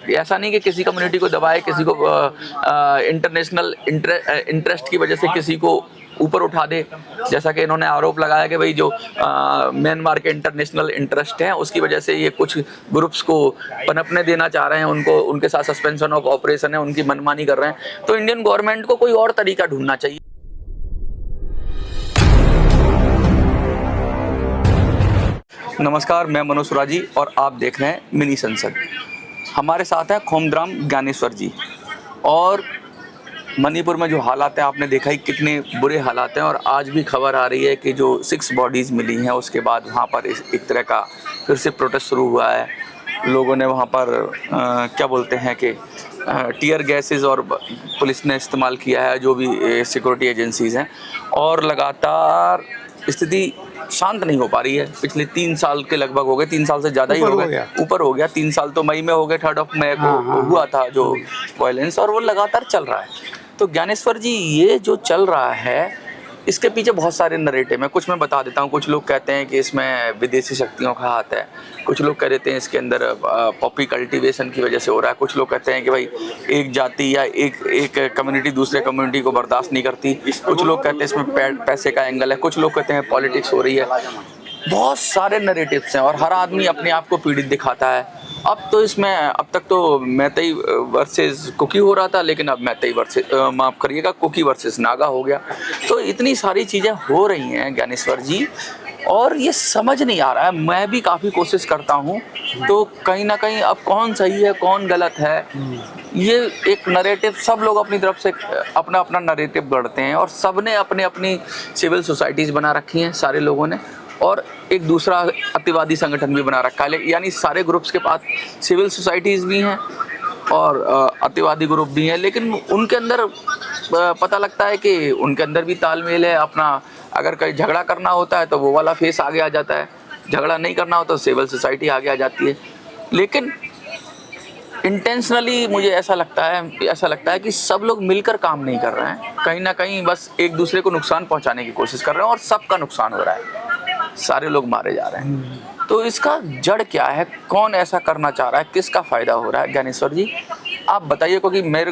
ऐसा नहीं कि किसी कम्युनिटी को दबाए, किसी को इंटरनेशनल इंटरेस्ट की वजह से किसी को ऊपर उठा दे। जैसा कि इन्होंने आरोप लगाया कि भाई जो म्यांमार के इंटरनेशनल इंटरेस्ट हैं उसकी वजह से ये कुछ ग्रुप्स को पनपने देना चाह रहे हैं, उनको उनके साथ सस्पेंशन ऑफ ऑपरेशन है, उनकी मनमानी कर रहे हैं। तो इंडियन गवर्नमेंट को कोई और तरीका ढूंढना चाहिए। नमस्कार, मैं मनोज सुराजी और आप देख रहे हैं मिनी संसद। हमारे साथ हैं खोमद्राम ज्ञानेश्वर जी। और मणिपुर में जो हालात हैं आपने देखा ही कितने बुरे हालात हैं। और आज भी खबर आ रही है कि जो 6 बॉडीज़ मिली हैं उसके बाद वहाँ पर एक तरह का फिर से प्रोटेस्ट शुरू हुआ है। लोगों ने वहाँ पर क्या बोलते हैं कि टीयर गैसेस और पुलिस ने इस्तेमाल किया है, जो भी सिक्योरिटी एजेंसीज़ हैं। और लगातार स्थिति शांत नहीं हो पा रही है। पिछले 3 साल के लगभग हो गए, 3 साल से ज़्यादा ही हो गए, ऊपर हो गया। 3 साल तो मई में हो गए, 3 मई को हुआ था जो वायलेंस, और वो लगातार चल रहा है। तो ज्ञानेश्वर जी, ये जो चल रहा है इसके पीछे बहुत सारे नरेटिव हैं। कुछ मैं बता देता हूँ। कुछ लोग कहते हैं कि इसमें विदेशी शक्तियों का हाथ है, कुछ लोग कह देते हैं इसके अंदर पॉपी कल्टीवेशन की वजह से हो रहा है, कुछ लोग कहते हैं कि भाई एक जाति या एक कम्युनिटी दूसरे कम्युनिटी को बर्दाश्त नहीं करती, कुछ लोग कहते हैं इसमें पैसे का एंगल है, कुछ लोग कहते हैं पॉलिटिक्स हो रही है। बहुत सारे नरेटिव्स हैं और हर आदमी अपने आप को पीड़ित दिखाता है। अब तो इसमें अब तक तो मैतेई वर्सेस कुकी हो रहा था, लेकिन अब मैतेई वर्सेस माफ़ करिएगा कुकी वर्सेस नागा हो गया। तो इतनी सारी चीज़ें हो रही हैं ज्ञानेश्वर जी, और ये समझ नहीं आ रहा है। मैं भी काफ़ी कोशिश करता हूँ, तो कहीं ना कहीं अब कौन सही है कौन गलत है, ये एक नरेटिव सब लोग अपनी तरफ से अपना अपना नरेटिव गढ़ते हैं। और सब ने अपने अपनी सिविल सोसाइटीज़ बना रखी हैं सारे लोगों ने, और एक दूसरा अतिवादी संगठन भी बना रखा है। यानी सारे ग्रुप्स के पास सिविल सोसाइटीज़ भी हैं और अतिवादी ग्रुप भी हैं, लेकिन उनके अंदर पता लगता है कि उनके अंदर भी तालमेल है अपना। अगर कहीं झगड़ा करना होता है तो वो वाला फेस आगे आ जाता है, झगड़ा नहीं करना होता तो सिविल सोसाइटी आगे आ जाती है। लेकिन इंटेंशनली मुझे ऐसा लगता है कि सब लोग मिलकर काम नहीं कर रहे हैं, कहीं ना कहीं बस एक दूसरे को नुकसान पहुंचाने की कोशिश कर रहे हैं, और सबका नुकसान हो रहा है, सारे लोग मारे जा रहे हैं। तो इसका जड़ क्या है, कौन ऐसा करना चाह रहा है, किसका फ़ायदा हो रहा है? ज्ञानेश्वर जी आप बताइए, क्योंकि मैं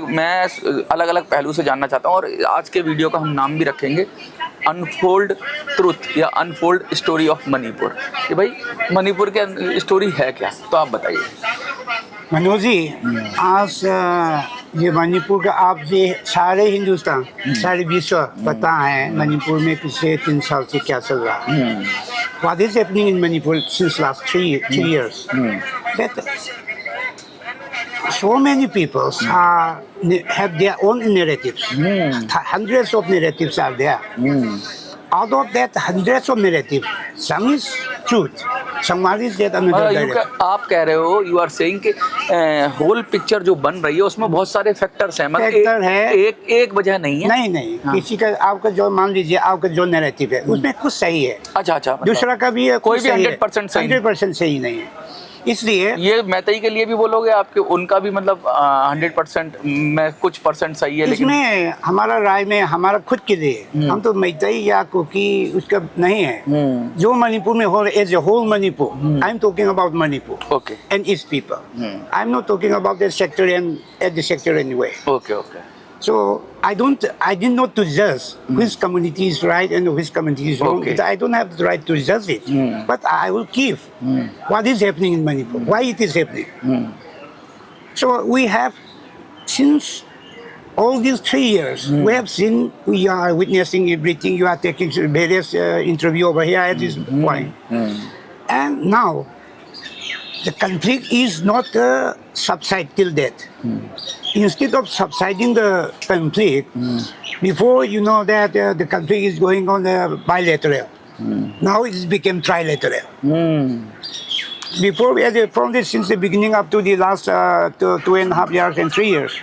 अलग अलग पहलू से जानना चाहता हूँ। और आज के वीडियो का हम नाम भी रखेंगे अनफोल्ड ट्रूथ या अनफोल्ड स्टोरी ऑफ मणिपुर, कि भाई मणिपुर की स्टोरी है क्या। तो आप बताइए। मनोज जी, आज ये मणिपुर का आप ये सारे हिंदुस्तान सारे विश्व पता है मणिपुर में पिछले 3 साल से क्या चल रहा है। What is happening in Manipur since last 3 years? That so many people have their own narratives. Hundreds of narratives are there. Out of that hundreds of narratives, some is truth, some is that another direction. आप कह रहे हो, you are saying कि whole picture जो बन रही है उसमें बहुत सारे फैक्टर्स हैं, मतलब फैक्टर है, एक वजह नहीं है। नहीं किसी का आपका जो मान लीजिए आपका जो नैरेटिव है उसमें कुछ सही है। अच्छा दूसरा का भी है, कोई भी 100% सही 100% सही नहीं है। इसलिए ये मैतेई के लिए भी बोलोगे आपके, उनका भी मतलब 100% में कुछ परसेंट सही है, लेकिन इसमें हमारा राय में हमारा खुद के लिए हम तो मैतेई या कुकी उसका नहीं है। जो मणिपुर में हो as a whole Manipur, I am talking about Manipur okay and it's people. I am not talking about the sectarian at the sectarian way. Okay So I did not to judge which community is right and which community is wrong. Okay. I don't have the right to judge it. But I will give what is happening in Manipur, why it is happening. So we have, since all these 3 years, we have seen, we are witnessing everything. You are taking various interview over here at this point. And now, the conflict is not subside till that. Instead of subsiding the conflict, before you know that the conflict is going on bilateral, now it has become trilateral. Before, since the beginning up to the last 2.5 years and 3 years,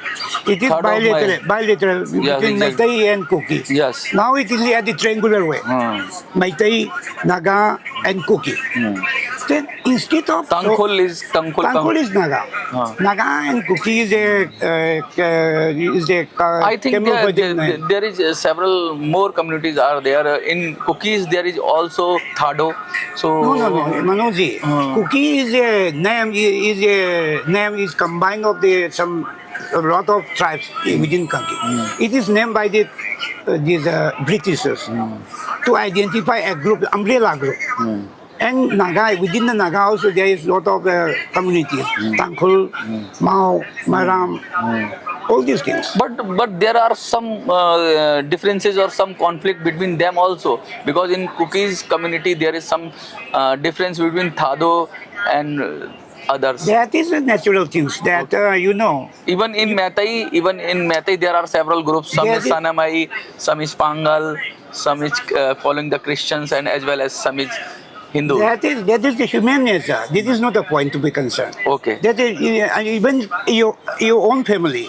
it is bilateral between Meitei and Kuki. Yes. Now it is at the triangular way. Meitei, Naga and Kuki. instead of Tangkhul Tangkhul is Naga. Huh. Naga and Kuki is a I think Tamil there, version. there is several more communities are there. In Cookies there is also Thado. So No, Manojji. Kuki is a name is combined of a lot of tribes within Kanki. It is named by these Britishers to identify a group, umbrella group. And Naga, within the Naga also there is a lot of communities. Tangkhul, Mao, Maram, all these things. But there are some differences or some conflict between them also, because in Cookies community there is some difference between Thado and others. That is a natural things that Even in Meitei there are several groups. Some is There is- Sanamai, some is Pangal, some is following the Christians, and as well as some is Hindu. That is the human nature. This is not a point to be concerned. Okay. That is even your own family.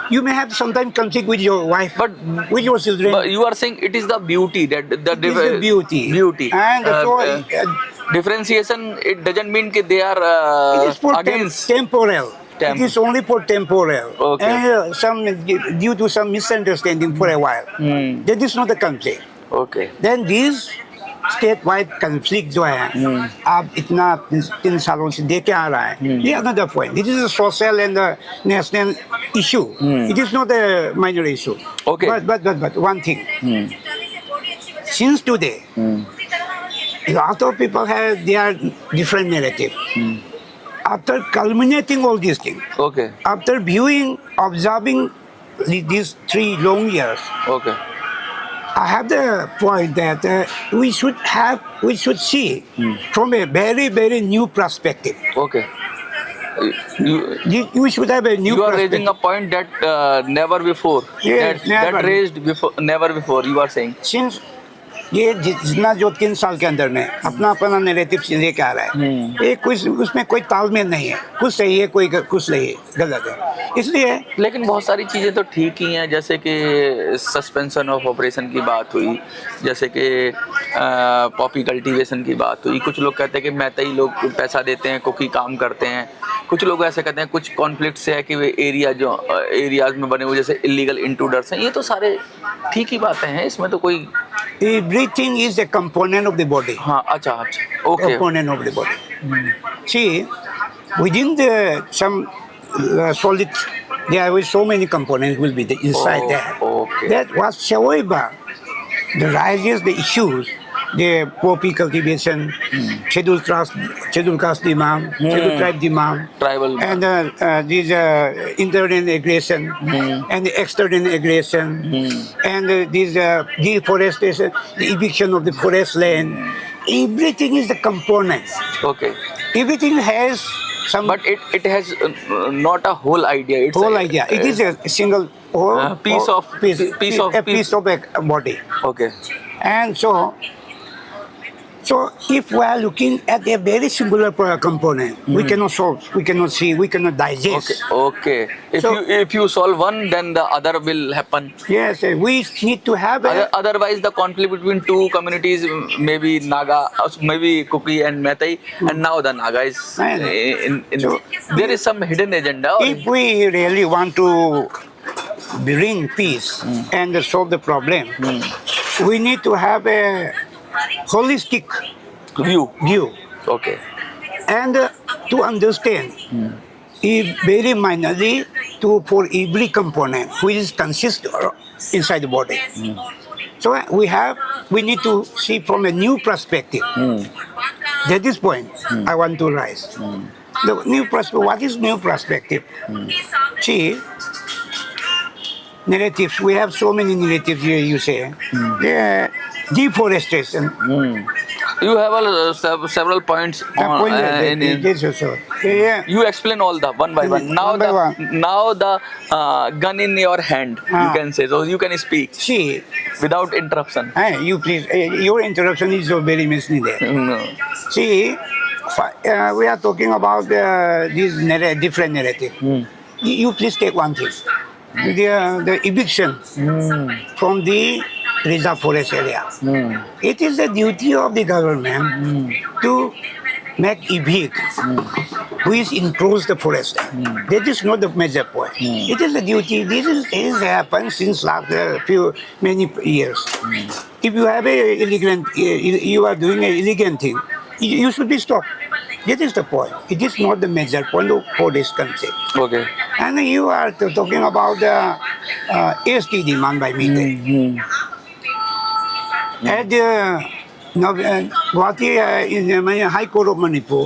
You may have sometimes conflict with your wife, But- with your children. But you are saying it is the beauty that It is the beauty. Beauty. And so Differentiation. It doesn't mean that they are it is for against. temporal. Temp- It is only for temporal. Okay. And due to some misunderstanding for a while. That is not a conflict. Okay. Then these statewide conflict जो है अब इतना 3 सालों से देखे आ रहा है, ये another point. This is a social and a national issue. It is not a minor issue. Okay. But one thing. Since today, lot of people have their different narrative. After culminating all these things, Okay. after viewing, observing these 3 long years, Okay. I have the point that we should see from a very, very new perspective. Okay. We should have a new You are perspective. raising a point that never before. Yes, that never. raised before, never before. You are saying. Since ये जितना जो 3 साल के अंदर में अपना narrative लेके आ रहा है, ये कुछ उसमें कोई तालमेल नहीं है, कुछ सही है, कोई कुछ नहीं है, गलत है. इसलिए लेकिन बहुत सारी चीज़ें तो ठीक ही हैं, जैसे कि सस्पेंशन ऑफ ऑपरेशन की बात हुई, जैसे कि पॉपी कल्टीवेशन की बात हुई. कुछ लोग कहते हैं कि मैतई लोग पैसा देते हैं, कुकी काम करते हैं. कुछ लोग ऐसे कहते हैं कुछ कॉन्फ्लिक्ट से है कि वे एरियाज में बने हुए जैसे इलीगल इंट्रूडर्स हैं. ये तो सारे ठीक ही बातें हैं, इसमें तो कोई. everything is a component of the body. हाँ, अच्छा. Okay. Component of the body. See, within some solid, there are so many components will be inside there. Okay. That whatsoever rises the issues, the poppy cultivation, scheduled caste demand, scheduled tribe demand, Tribal. and these internal aggression and the external aggression, and these deforestation, the eviction of the forest land. Everything is the component. Okay. Everything has some But it has not a whole idea. It's whole idea. It is a single whole piece of a body. Okay. And so if we are looking at a very singular component, we cannot solve, we cannot see, we cannot digest. Okay. So- If you solve one, then the other will happen. Yes, we need to have a Otherwise, the conflict between two communities, maybe Naga, maybe Kuki and Meitei, and now the Naga is So- there is some hidden agenda. or- if we really want to bring peace and solve the problem, we need to have a holistic view. view Okay. and to understand very minorly for every component which consists inside the body. So we need to see from a new perspective. That is point I want to raise. The new perspective. What is new perspective? See, narratives. We have so many narratives here. You say, yeah, deforestation. You have several points on, Yes, sir. Yeah. you explain all the one by one. Now One by one. now the gun in your hand, you can say, so you can speak See, without interruption. you please. Your interruption is so very misleading. No. See, we are talking about this different narrative. You please take one thing. The eviction from the reserve forest area. It is the duty of the government to make evicts, who is enclose the forest. That is not the major point. It is a duty. This happened since last many years. If you have a illegal, you are doing a illegal thing, you should be stopped. That is the point. It is not the major point for this country. Okay. And you are talking about the AST demand by meeting. At the Guwahati in the High Court of Manipur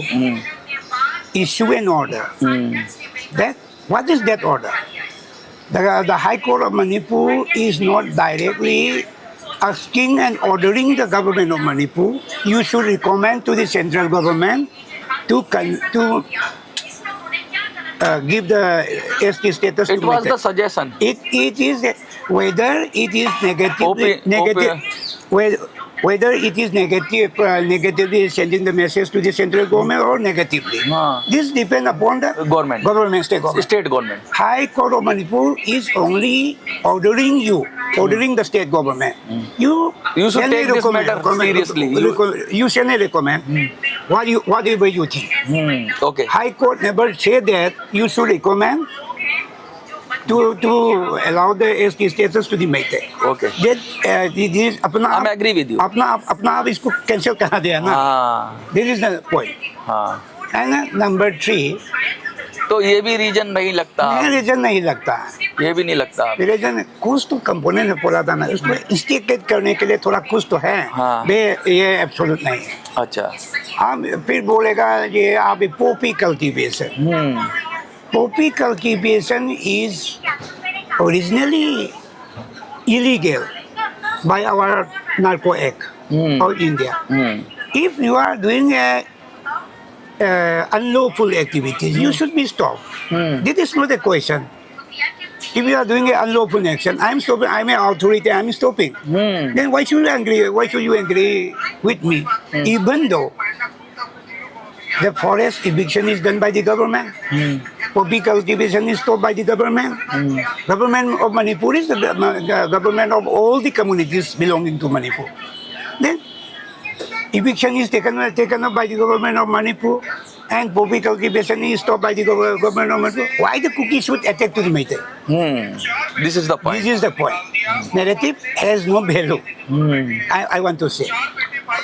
issue an order. That what is that order? The High Court of Manipur is not directly asking and ordering the government of Manipur. You should recommend to the central government to give the ST status. It to was Meitei. the suggestion. It is whether it is negatively whether it is negatively sending the message to the central government or negatively. This depends upon the Government. state government. State government. High Court of Manipur is only ordering the state government. You should shall take this recommend- matter recommend- seriously. You shall recommend whatever you think. Okay. High Court never said that you should recommend to allow the ST status to the Meitei. Okay. This I'm agree with you. अपना आप इसको cancel करा दिया ना. हाँ. This is the point. हाँ. And number 3, तो ये भी रीजन नहीं लगता. रीजन नहीं लगता. ये भी नहीं लगता. रीजन कुछ तो कंपोनेंट में पड़ा था ना, उसको इंस्टिगेट करने के लिए थोड़ा कुछ तो है. हाँ. ये एब्सोल्यूट नहीं है. अच्छा. आप फिर बोलेगा ये आप Poppy cultivation. Poppy cultivation is originally illegal by our Narco Act of India. If you are doing unlawful activities, you should be stopped. This is not a question. If you are doing an unlawful action, I'm stopping. I'm an authority. I'm stopping. Then why should you agree? Why should you agree with me? Even though the forest eviction is done by the government. Poppy cultivation is stopped by the government. Government of Manipur is the government of all the communities belonging to Manipur. Then eviction is taken up by the government of Manipur, and poppy cultivation is stopped by the government of Manipur. Why the cookies should attack to the Meitei? This is the point. This is the point. Narrative has no value. I want to say.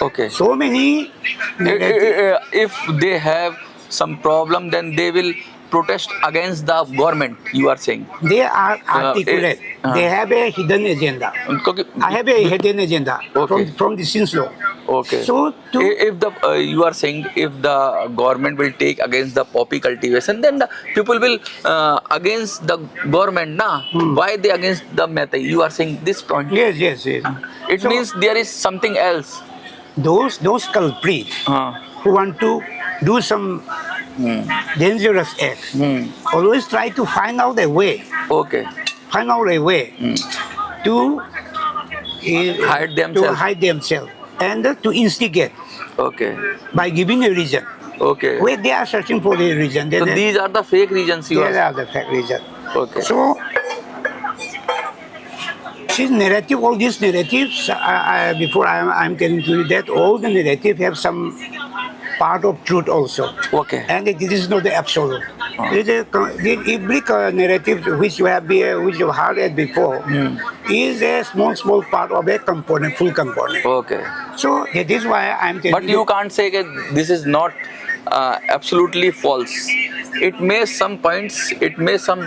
Okay. So many If they have some problem, then they will protest against the government, you are saying. They are articulate. They have a hidden agenda. I have a hidden agenda from the since law. Okay. So if the you are saying if the government will take against the poppy cultivation, then the people will against the government, na? Why they against the Meitei? You are saying this point. Yes. It means there is something else. Those culprits who want to do some dangerous act always try to find out a way. Okay. Find out a way to hide themselves and to instigate. Okay. By giving a reason. Okay. Where they are searching for the reason. So these are the fake reasons you are. These are the fake reason. Okay. So this narrative, all these narratives, before I'm telling you that all the narrative have some part of truth also. Okay. And it is not the absolute. Every narrative which you have heard it before is a small part of a component, full component. Okay. So that is why I'm telling But you can't say that this is not absolutely false. It may some points, it may some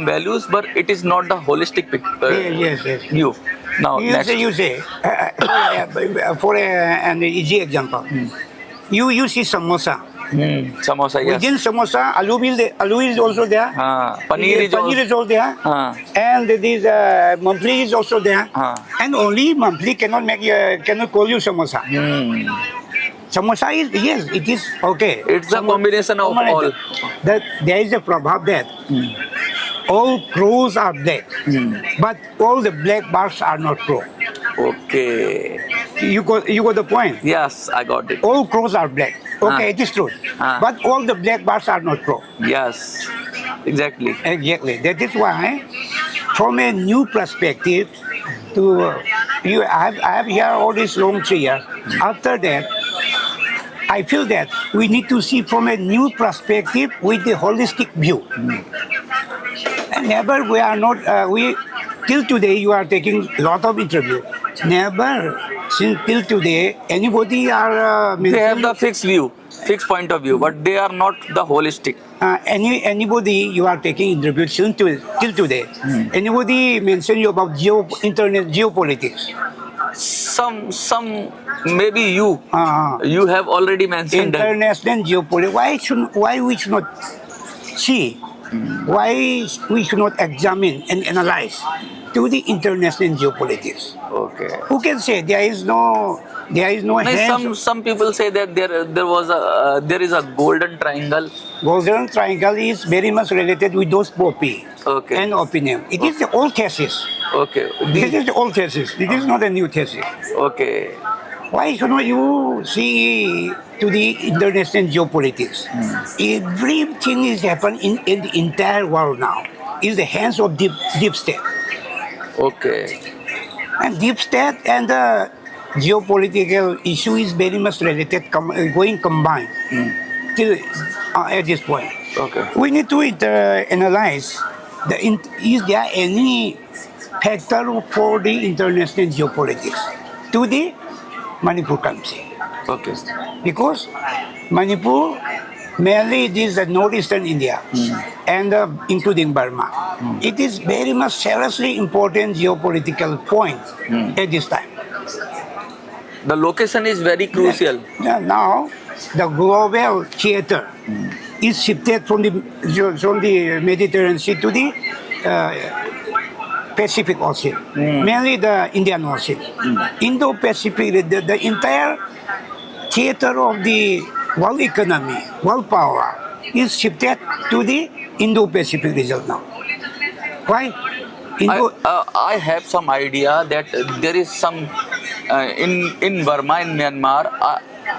values, but it is not the holistic picture. Yes. view. Now next. You say for an easy example, you see samosa. Samosa, yes. Within samosa, aloo is also there. Paneer is also there. And this mumpli is also there. And only mumpli cannot call you samosa. Samosa is, yes, it is okay. It's a combination of all. That there is a proverb that all crows are black, but all the black bars are not crow. Okay. You got the point. Yes, I got it. All crows are black. Okay, it is true. But all the black bars are not crow. Yes, exactly. Exactly. That is why, from a new perspective, I have here all these long 3 years. After that, I feel that we need to see from a new perspective with the holistic view. And never we are not, we, till today you are taking lot of interview. Never since till today anybody are They have the fixed view, fixed point of view, but they are not the holistic. anybody you are taking interview till today. Anybody mention you about internet geopolitics? Some maybe you Uh, you have already mentioned that. International geopolitics. Why we should not see? Why we should not examine and analyze to the international geopolitics? Okay. Who can say there is no No, hands? some people say that there is a golden triangle. Golden Triangle is very much related with those poppy Okay. and opinion. It is the old thesis. Okay. This is the old thesis. It is not a new thesis. Okay. Why should not you see to the international geopolitics? Everything is happening in the entire world now. Is the hands of deep state. Okay. And deep state and the geopolitical issue is very much related, going combined till at this point. Okay. We need to analyze is there any factor for the international geopolitics to the Manipur country? Okay. Because Manipur mainly it is the northeastern India and including Burma. It is very much seriously important geopolitical point at this time. The location is very crucial. Now the global theater is shifted from the Mediterranean Sea to the Pacific Ocean, mainly the Indian Ocean. Indo-Pacific, the entire theater of the world economy, world power is shifted to the Indo-Pacific region now. Why? I have some idea that there is some in Burma, in Myanmar.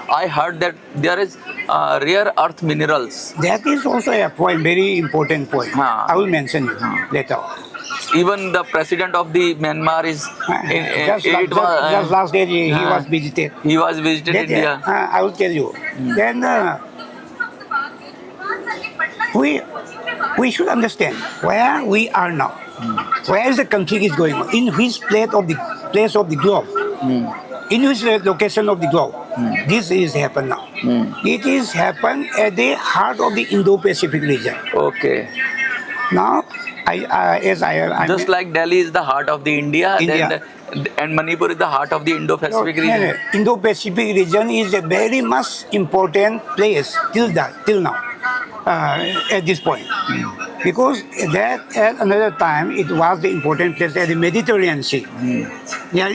I heard that there is rare earth minerals. That is also a point, very important point. Huh. I will mention you later. Even the president of the Myanmar is Just last day he was visited. he was visited That, India. I will tell you. Then we should understand where we are now. Where is the conflict is going on? In which place of the globe? In which location of the globe? This is happen now. It is happen at the heart of the Indo-Pacific region. Okay. Now, I Just like Delhi is the heart of the India, India. and Manipur is the heart of the Indo-Pacific region. Indo-Pacific region is a very much important place till now at this point. Because that at another time it was the important place at the Mediterranean Sea, near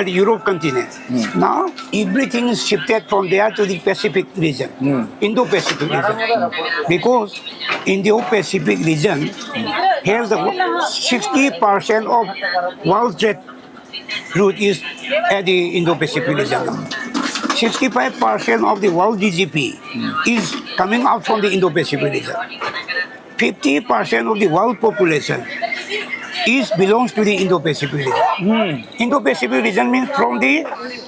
the Europe continent. Now everything is shifted from there to the Pacific region, Indo-Pacific region. Because Indo-Pacific region has the 60% of world trade route is at the Indo-Pacific region now. 65% of the world GDP is coming out from the Indo-Pacific region. 50% of the world population belongs to the Indo-Pacific region. Indo-Pacific region means from the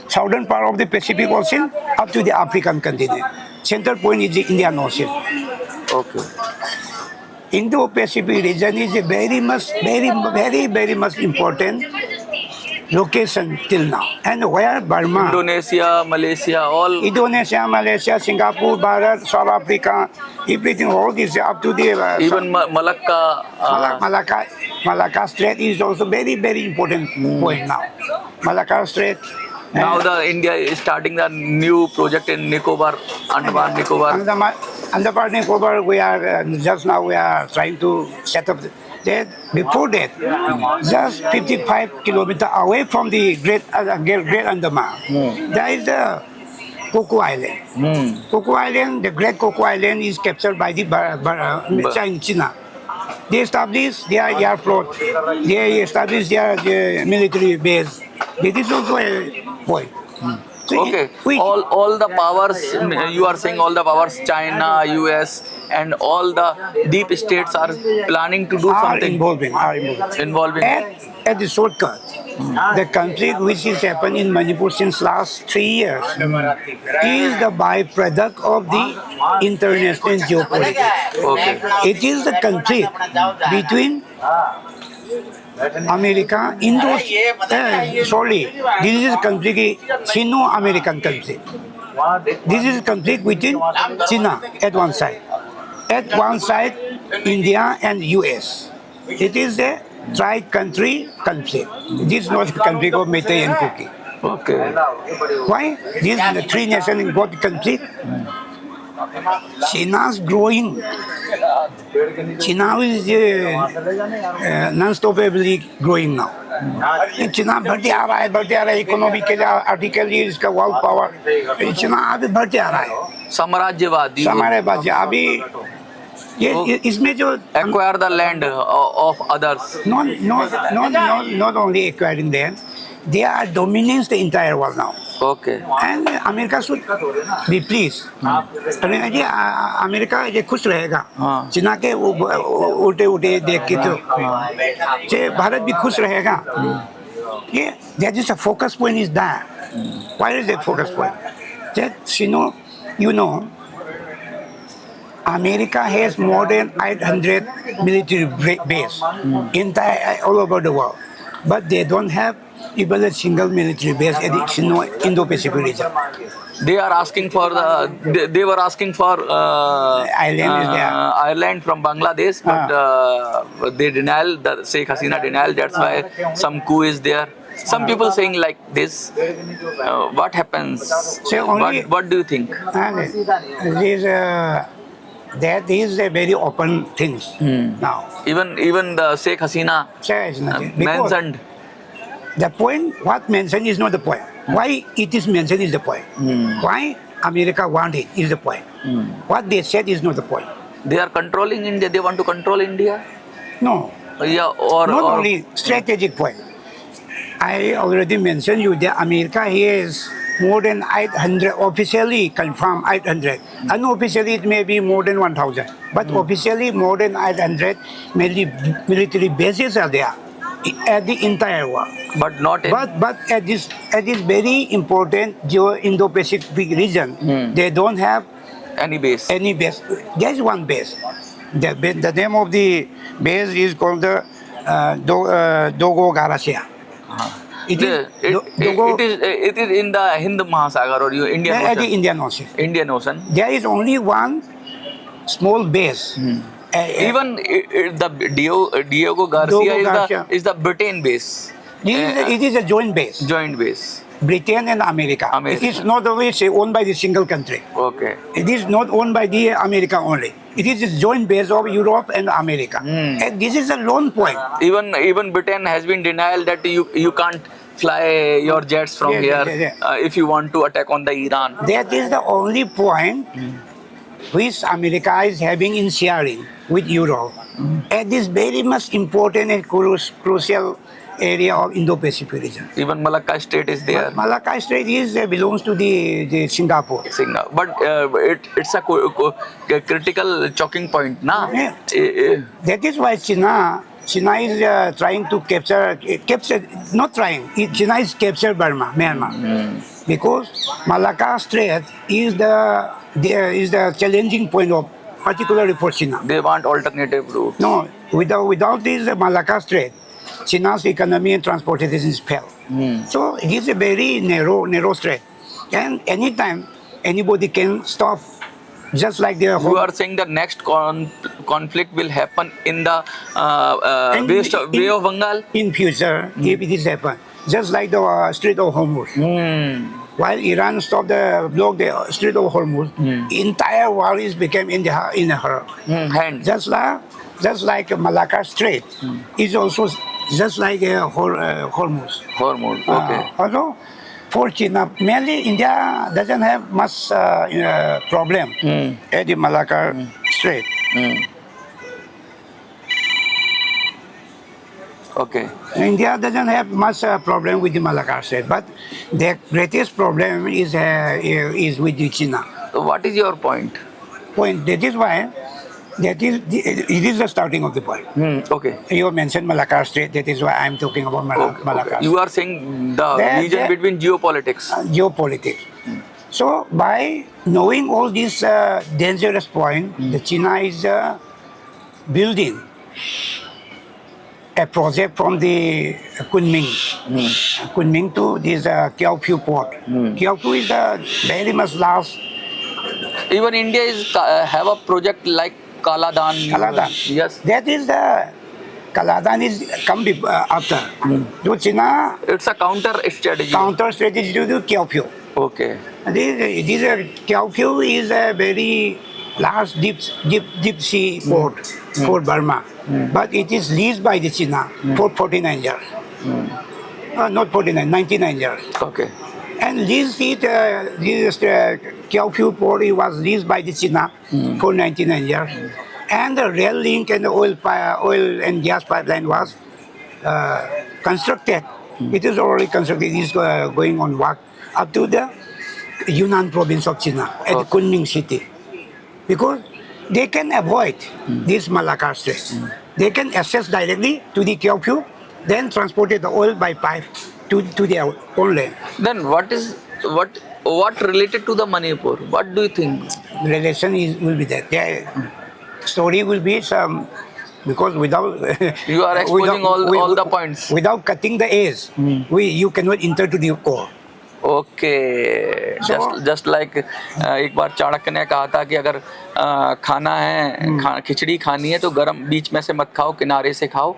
southern part of the Pacific Ocean up to the African continent. Center point is the Indian Ocean. Okay. Indo-Pacific region is a very much important location till now. And where Burma, Indonesia, Malaysia, all. Indonesia, Malaysia, Singapore, Bharat, South Africa, everything, all this up to the Even Malacca. Malacca Strait is also very important point now. Malacca Strait. Now the India is starting the new project in Nicobar, Andaman Nicobar. Andaman Nicobar, we are we are trying to set up that. Before that, just 55 kilometers away from the Great Andaman, there is the Coco Island. Coco Island, the Great Coco Island is captured by the China. They established their airport. They established their military base. This is also a point. Okay, all the powers, you are saying all the powers, China, US, and all the deep states are planning to do are something. involving. Involving. At the shortcut, the conflict which is happened in Manipur since last 3 years is the byproduct of the international geopolitics. Okay. It is the conflict between America, sorry, this is conflict, Sino-American conflict. This is conflict between China at one side. At one side, India and US. It is a tri-country conflict. This is not a conflict of Meitei and Kuki. Okay. Why? This is the three nations in both conflict. China's growing. China is non-stoppably growing now. China बढ़ते आ रहा है economically आर्टिकली इसका world power चीना अभी बढ़ते आ रहा है साम्राज्यवादी. साम्राज्यवादी अभी ये इसमें जो Acquire the land of others. not only acquiring them, they are dominating the entire world now. Okay. And America should be pleased. America ये खुश रहेगा चीना के उल्टे उल्टे देख के तो भारत भी खुश रहेगा. Yeah, that is a focus point is that. Why is that focus point? That you know, America has more than 800 military base entire all over the world, but they don't have even a single military base in the Indo-Pacific region. They are asking for they were asking for Ireland from Bangladesh, but they denial, the Sheikh Hasina denial. That's why some coup is there. Some people saying like this. What happens? What do you think? That is a very open thing now. Even the Sheikh Hasina mentioned. The point, what mentioned is not the point. Why it is mentioned is the point. Why America want it is the point. What they said is not the point. They are controlling India. They want to control India. No. Yeah, not only strategic point. I already mentioned you that America has more than 800, officially confirmed 800. Unofficially it may be more than 1,000. But officially more than 800 military bases are there at the entire world. But not in... But at this very important Indo-Pacific region, they don't have any base. There's one base. The name of the base is called the Dogo Garcia. It is in the Hind Mahasagar or Indian Ocean. The Indian Ocean. There is only one small base. Even the Diego Garcia is the Britain base. It is a joint base. Joint base. Britain and America. It is not only owned by the single country. Okay. It is not owned by the America only. It is a joint base of Europe and America. And this is a lone point. Even Britain has been denial that you can't fly your jets from here if you want to attack on the Iran. That is the only point which America is having in sharing with Europe. And this very much important and crucial area of Indo-Pacific region. Even Malacca Strait is there. Malacca Strait belongs to the Singapore. But it's a critical choking point, na? That is why China is trying to capture, not trying. China is captured Myanmar, because Malacca Strait is the challenging point of, particularly for China. They want alternative route. No, without this Malacca Strait, China's economy and transportation fell. So it is a very narrow strait, and anytime anybody can stop. Just like you are saying the next conflict will happen in the Bay of Bengal? In future, if it is happen. Just like the Strait of Hormuz. While Iran stopped blocked the Strait of Hormuz, the entire world is became in her hand. Just like Malacca Strait is also just like Hormuz. Okay. Also, for China, mainly India doesn't have much problem at the Malacca Strait. Okay. India doesn't have much problem with the Malacca Strait, but the greatest problem is with the China. So what is your point? Point. That is why it is the starting of the point. Okay. You mentioned Malacca Strait. That is why I'm talking about Okay. Malacca Okay. You are saying the region There- between geopolitics. geopolitics. So by knowing all these dangerous points, the China is building a project from the Kunming to this Kiaopiu port. Kiaopiu is very much large. Even India is have a project like Kaladan. Kaladan. Yes. That is the Kaladan is come after. So China It's a counter strategy. counter strategy to Kiaopiu. Okay. This Kiaopiu is a very large deep sea port for Burma, but it is leased by the China for 49 years. Not 49, 99 years. Okay. And this Kiaopiu port it was leased by the China for 99 years. And the rail link and the oil and gas pipeline was constructed. It is already constructed. It is going on work up to the Yunnan province of China at Okay. Kunming city. Because they can avoid this Malacca Strait. They can access directly to the Kiaopiu, then transported the oil by pipe to their own land. Then what related to the Manipur? What do you think? Relation will be there. Their story will be some because without You are exposing all the points. Without cutting the edge, you cannot enter to the core. Okay just like एक बार चाणक्य ने कहा था कि अगर खाना है खिचड़ी खानी है तो गरम बीच में से मत खाओ, किनारे से खाओ।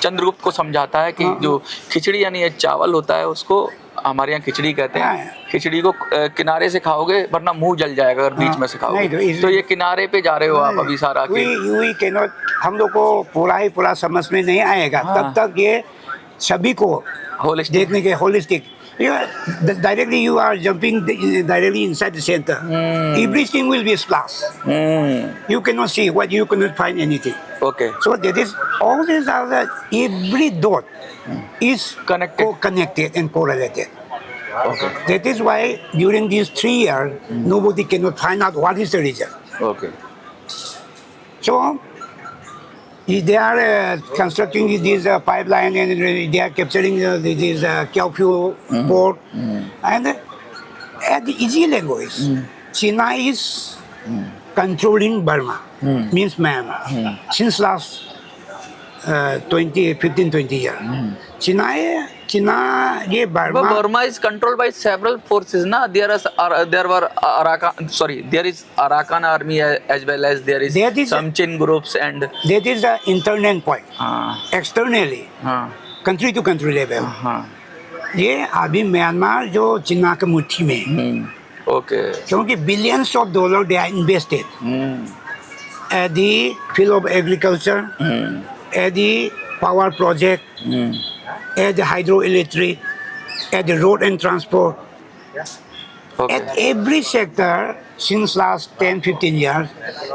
चंद्रगुप्त को समझाता है कि जो खिचड़ी यानी ये चावल होता है उसको हमारे यहाँ खिचड़ी कहते हैं, खिचड़ी को किनारे से खाओगे वरना मुंह जल जाएगा अगर बीच में से खाओगे। तो ये किनारे पे जा रहे हो आप अभी सारा we cannot, हम लोग को पूरा समझ में नहीं आएगा तब तक ये सभी को होलिस्टिक देखने के holistic directly you are jumping directly inside the center. Everything will be splash. You cannot see what you cannot find anything. Okay. So that is all these are every dot is connected and correlated. Okay. That is why during these 3 years nobody cannot find out what is the region. Okay. So they are constructing this pipeline and they are capturing this Kiaopiu port. And at the easy language, China is controlling Burma, means Myanmar, since last 15-20 years. China, But Burma is controlled by several forces, na? There is Arakan army as well as there is some Chin groups and that is the internal point. Externally, country to country level. ये अभी Myanmar जो चीना के मुट्ठी में क्योंकि billions of dollars they are invested at the field of agriculture, at the power project, at the hydroelectric, at the road and transport. At every sector since last 10-15 years,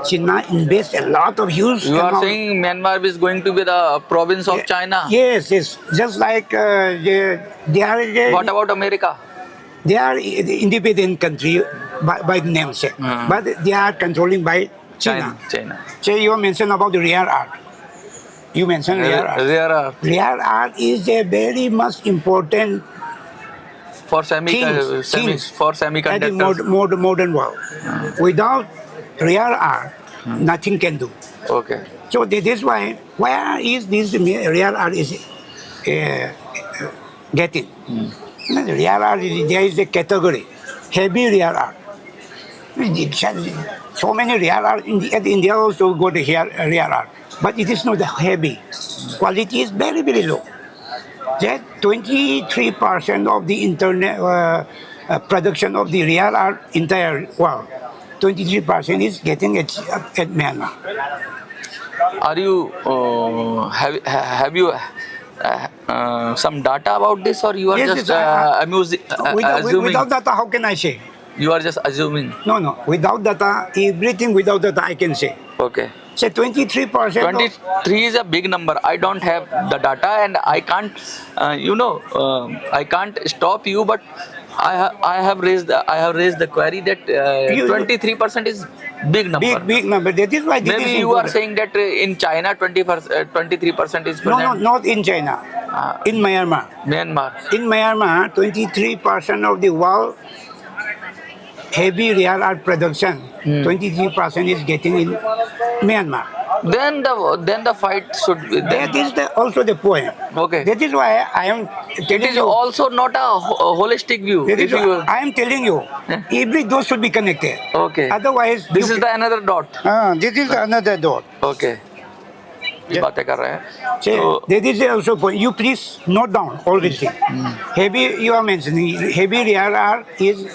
China invests a lot of huge You are saying Myanmar is going to be the province of China? Yes, yes. Just like they are... What about America? They are independent country by the namesake, but they are controlling by China. So you mentioned about the rare art. You mentioned rare art. Rare art is a very much important for semiconductors. At the modern world. Without rare art, nothing can do. Okay. So that is why, where is this rare art is getting? Rare art, there is a category, heavy rare art. So many rare art, at India also got rare art, but it is not heavy. Quality is very, very low. That 23% of the internet production of the rare art entire world, 23% is getting at Myanmar. Are you have you some data about this, or you are just assuming? Without data, how can I say? You are just assuming. No. Without data, everything without data I can say. Okay. say 23%. 23 is a big number. I don't have the data, and I can't, I can't stop you. But I have raised the query that You- 23% is big number. Big number. That is why this Maybe is you are important. saying that in China 23% is No, present. not in China. In Myanmar. Myanmar. In Myanmar, 23% of the world heavy rare earth production, 23% is getting in Myanmar. Then the fight should be. That is also the point. Okay. That is why I am It telling is you. also not a holistic view. That If is you, why I am telling you. Every dot should be connected. okay. Otherwise, This is the another dot. this is another dot. Okay. ये बातें कर रहे हैं. So, that is also point. You please note down all these things. Heavy, you are mentioning, heavy rare earth is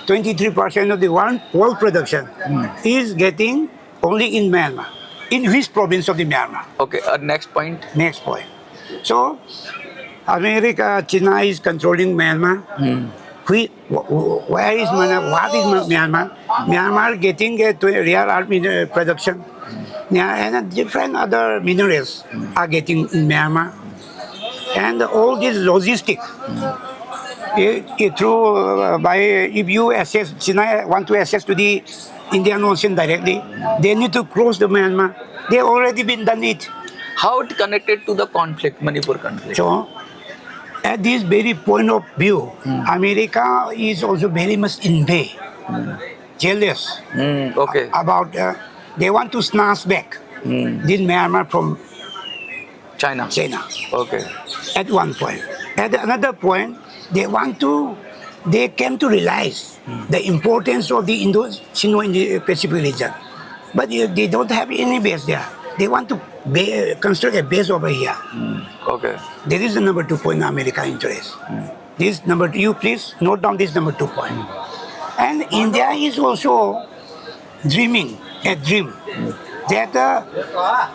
23% of the world production is getting only in Myanmar. In which province of the Myanmar? Okay. Next point. Next point. So, America, China is controlling Myanmar. Where is Myanmar? What is Myanmar? Myanmar getting a rare earth production. And different other minerals are getting in Myanmar. And all this logistics, if you access, China want to access to the Indian Ocean directly, they need to cross the Myanmar. They already been done it. How it connected to the conflict, Manipur conflict? So, at this very point of view, America is also very much envy, jealous Okay. about, they want to snatch back this Myanmar from China. China Okay. at one point. At another point, they came to realize the importance of the Indo-Pacific region. But they don't have any base there. They want to construct a base over here. Okay. There is the number 2 point America interest. This number two, you please note down this number 2 point. And India is also dreaming a dream that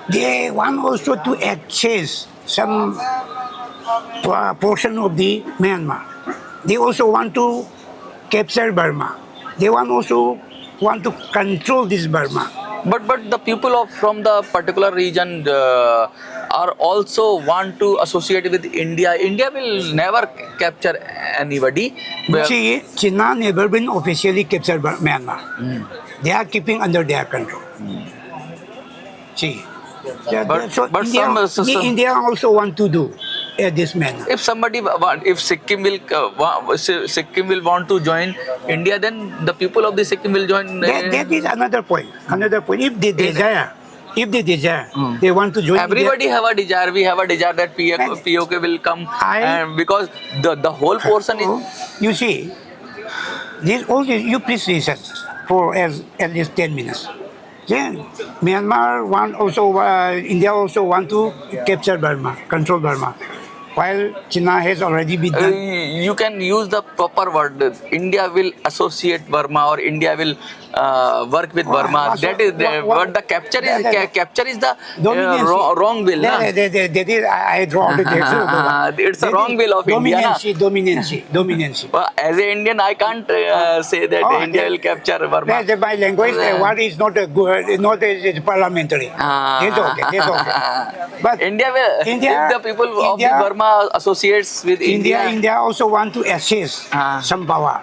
they want also to exchange some portion of the Myanmar. They also want to capture Burma. They also want to control this Burma. But the people from the particular region are also want to associate with India. India will never capture anybody. See, China never been officially captured Myanmar. They are keeping under their control. See, But India also want to do this manner. If Sikkim will want to join India, then the people of the Sikkim will join. That is another point. Another point. If they desire, they want to join. Everybody have a desire. We have a desire that POK will come, and because the whole portion is. You see, this all this, you please listen for at least 10 minutes. Then Myanmar India also want to capture Burma, control Burma, while China has already been done. You can use the proper word. India will associate Burma, or India will work with Burma. That is what the capture is. Capture is the wrong will. That is, I draw the It's a wrong will of India. Dominancy. As an Indian, I can't say that India will capture Burma. That's my language. What is not a good, not a parliamentary. It's okay. But India will. If the people of the Burma associates with India also want to assess some power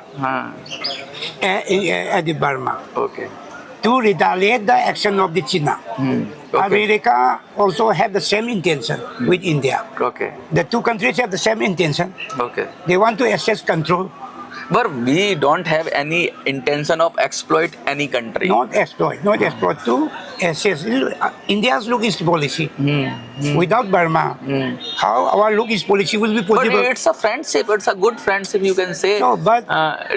at the Burma. Okay. To retaliate the action of the China. Okay. America also have the same intention with India. Okay. The two countries have the same intention. Okay. They want to assess control. But we don't have any intention of exploit any country. Not exploit to assess. India's look is policy. Without Burma, how our look is policy will be possible? But it's a friendship. It's a good friendship, you can say. No, but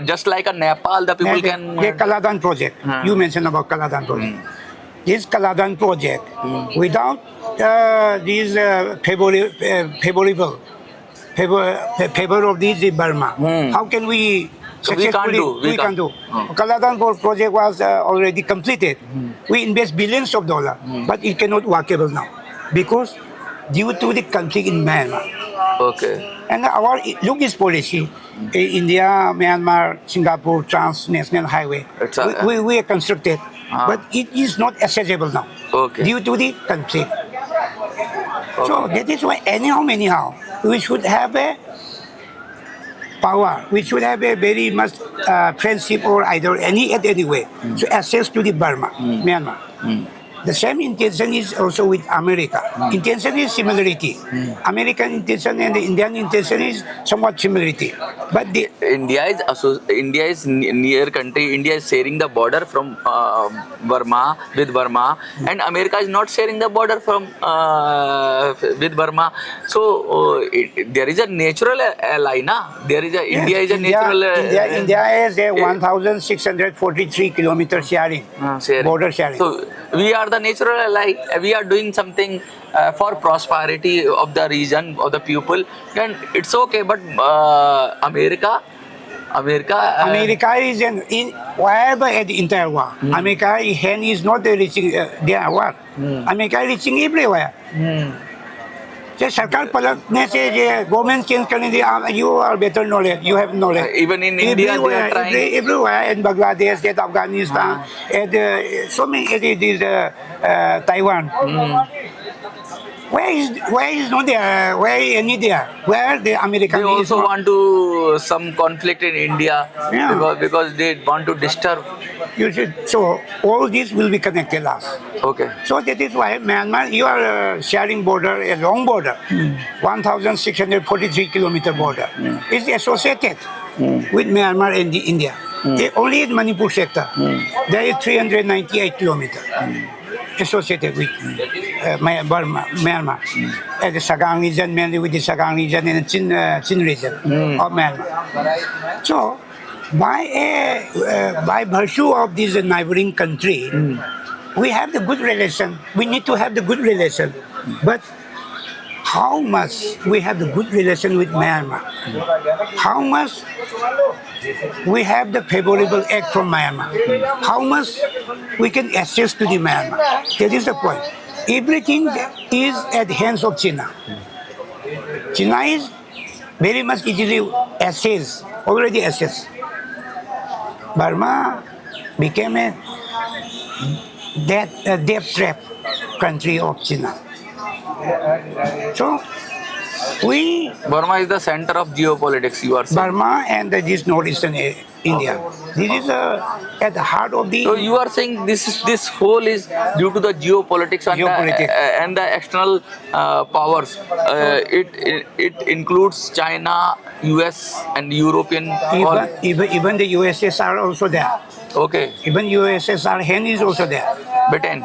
just like a Nepal, the people can. The Kaladan project. You mentioned about Kaladan project. This Kaladan project, without these favor of this Burma, how can we successfully? We can't do. Kaladan project was already completed. We invest billions of dollars, but it cannot workable now because due to the conflict in Myanmar. Okay. And our look is policy. India, Myanmar, Singapore transnational highway. We are constructed. Ah. but it is not accessible now Okay. due to the conflict. So that is why anyhow, we should have a power. We should have a very much friendship or either any way. So access to the Burma, Myanmar. The same intention is also with America. Intention is similarity. American intention and the Indian intention is somewhat similarity. But the India is near country. India is sharing the border from Burma with Burma, and America is not sharing the border from with Burma. So there is a natural ally, na? There is a India is a natural India has a 1,643 kilometers sharing, sharing. border sharing. So we are the natural ally. We are doing something for prosperity of the region, of the people, and it's okay. But America America is in wherever at the entire war. America hand is not reaching their war. America is reaching everywhere. So सरकार पलटने से ये government change करने से you are better knowledge, you have knowledge. Even in India, they are trying. Everywhere in Bangladesh, in Afghanistan, and so many Taiwan. Where is not there? Where any there? Where the American They is also not- want to some conflict in India Yeah. because they want to disturb. You should, so all this will be connected us. Okay. So that is why Myanmar, you are sharing border, a long border, 1,643 kilometer border, is associated with Myanmar and the India. Only in Manipur sector, there is 398 kilometers associated with Myanmar. The Sagang region, mainly with the Sagang region and the Chin region of Myanmar. So, by virtue of this neighboring country, we have the good relation. We need to have the good relation. But how much we have the good relation with Myanmar? How much we have the favorable act from Myanmar? How much we can access to the Myanmar? That is the point. Everything is at the hands of China. China is very much easily accessed, already accessed. Burma became a debt trap country of China. So, Burma is the center of geopolitics, you are saying. Burma and this northeastern India. This is at the heart of the. So you are saying this whole is due to the geopolitics and, Geopolitics. And the external powers. It includes China, US, and European. all. Even the USSR also there. Okay. Even USSR hand is also there. Britain.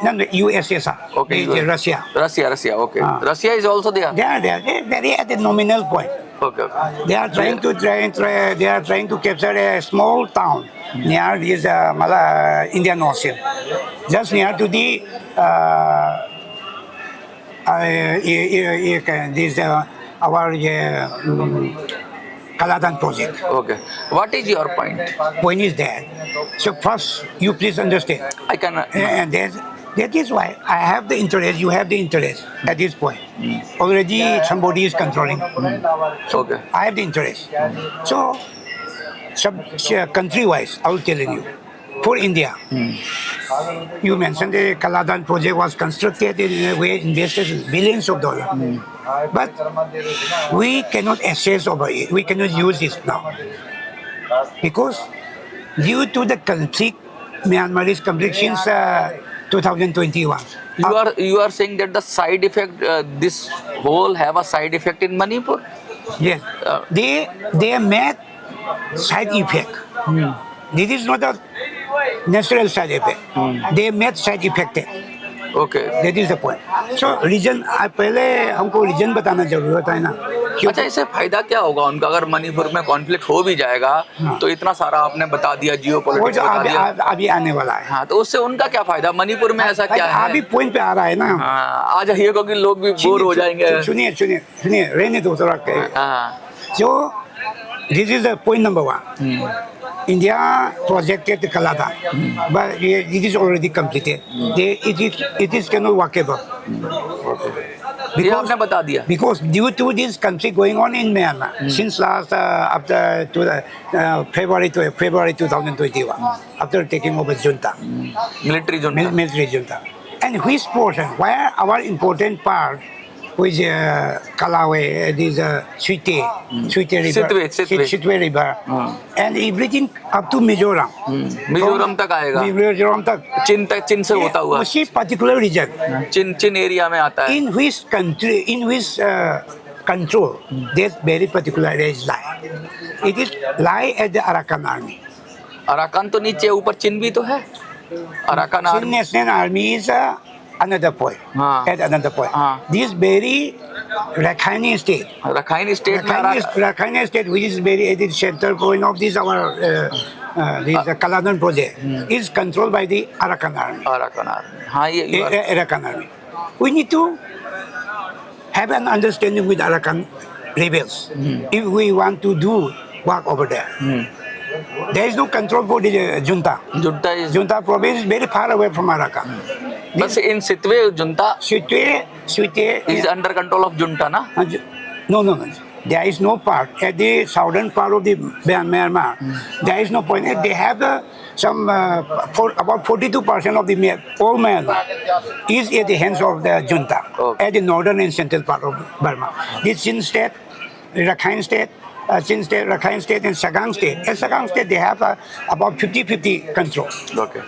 No, the USSR. Okay. The Russia. Russia. Okay. Ah. Russia is also there. They are there. They are very at the nominal point. Okay. They are trying to they are trying to capture a small town near this Indian Ocean, just near to the this our Kaladan project. Okay. What is your point? Point is that. So first, you please understand, I can. and that is why I have the interest. You have the interest at this point. Already somebody is controlling. Okay. I have the interest. So, country-wise, I will tell you. For India, you mentioned the Kaladan project was constructed in a way invested billions of dollars. But we cannot access over it. We cannot use it now. Because due to the conflict, Myanmar is conflict since 2021. You are saying that the side effect, this whole have a side effect in Manipur? Yes, they made side effect. This is not a natural side effect. They made side effect. Okay. That is the point. So region पहले हमको region बताना जरूरत है ना. अच्छा, इससे फायदा क्या होगा उनका अगर मणिपुर में कॉन्फ्लिक्ट हो भी जाएगा तो इतना सारा आपने बता दिया, जियो वो पॉलिटिक्स जो बता दिया. अभी आने वाला है. हाँ, तो उससे उनका क्या फायदा? मणिपुर में ऐसा क्या है? अभी पॉइंट पे आ रहा है ना. हाँ, आ जाइए क्योंकि लोग भी बोर हो जाएंगे. सुनिए रहने दो थोड़ा. हाँ. So this is the point number one. India projected the Kalada, but it is already completed. It is cannot workable. ये आपने बता दिया. Because due to this country going on in Myanmar since last after February 2021, after taking over junta, Military junta. military junta, and which portion, where our important part, which Kalawe, this Suite River, Sitwe River, and everything up to Mizoram. Mizoram तक आएगा. Mizoram tak, चिन से होता हुआ. उसी particular region. चिन area में आता है. In which country, in which control that very particular area is lie. It is lie at the Arakan army. Arakan तो नीचे, ऊपर चिन भी तो है. Arakan Chin army. National Army is another point. हाँ. At another point. हाँ. This very Rakhine state. Rakhine state में Rakhine state, which is very at the center point of this our this Kaladan project, is controlled by the Arakan army. Arakan army. हाँ ये Arakan army. We need to have an understanding with Arakan rebels if we want to do work over there. There is no control for the junta. Junta province is very far away from Arakan. बस इन Sittwe junta Suite is under control of junta ना. No. There is no part at the southern part of the Myanmar. There is no point. They have some about 42% of the whole Myanmar is at the hands of the junta at the northern and central part of Burma. This Chin state, Rakhine state, Rakhine state, and Sagang state. At Sagang state, they have about 50-50 control. Okay.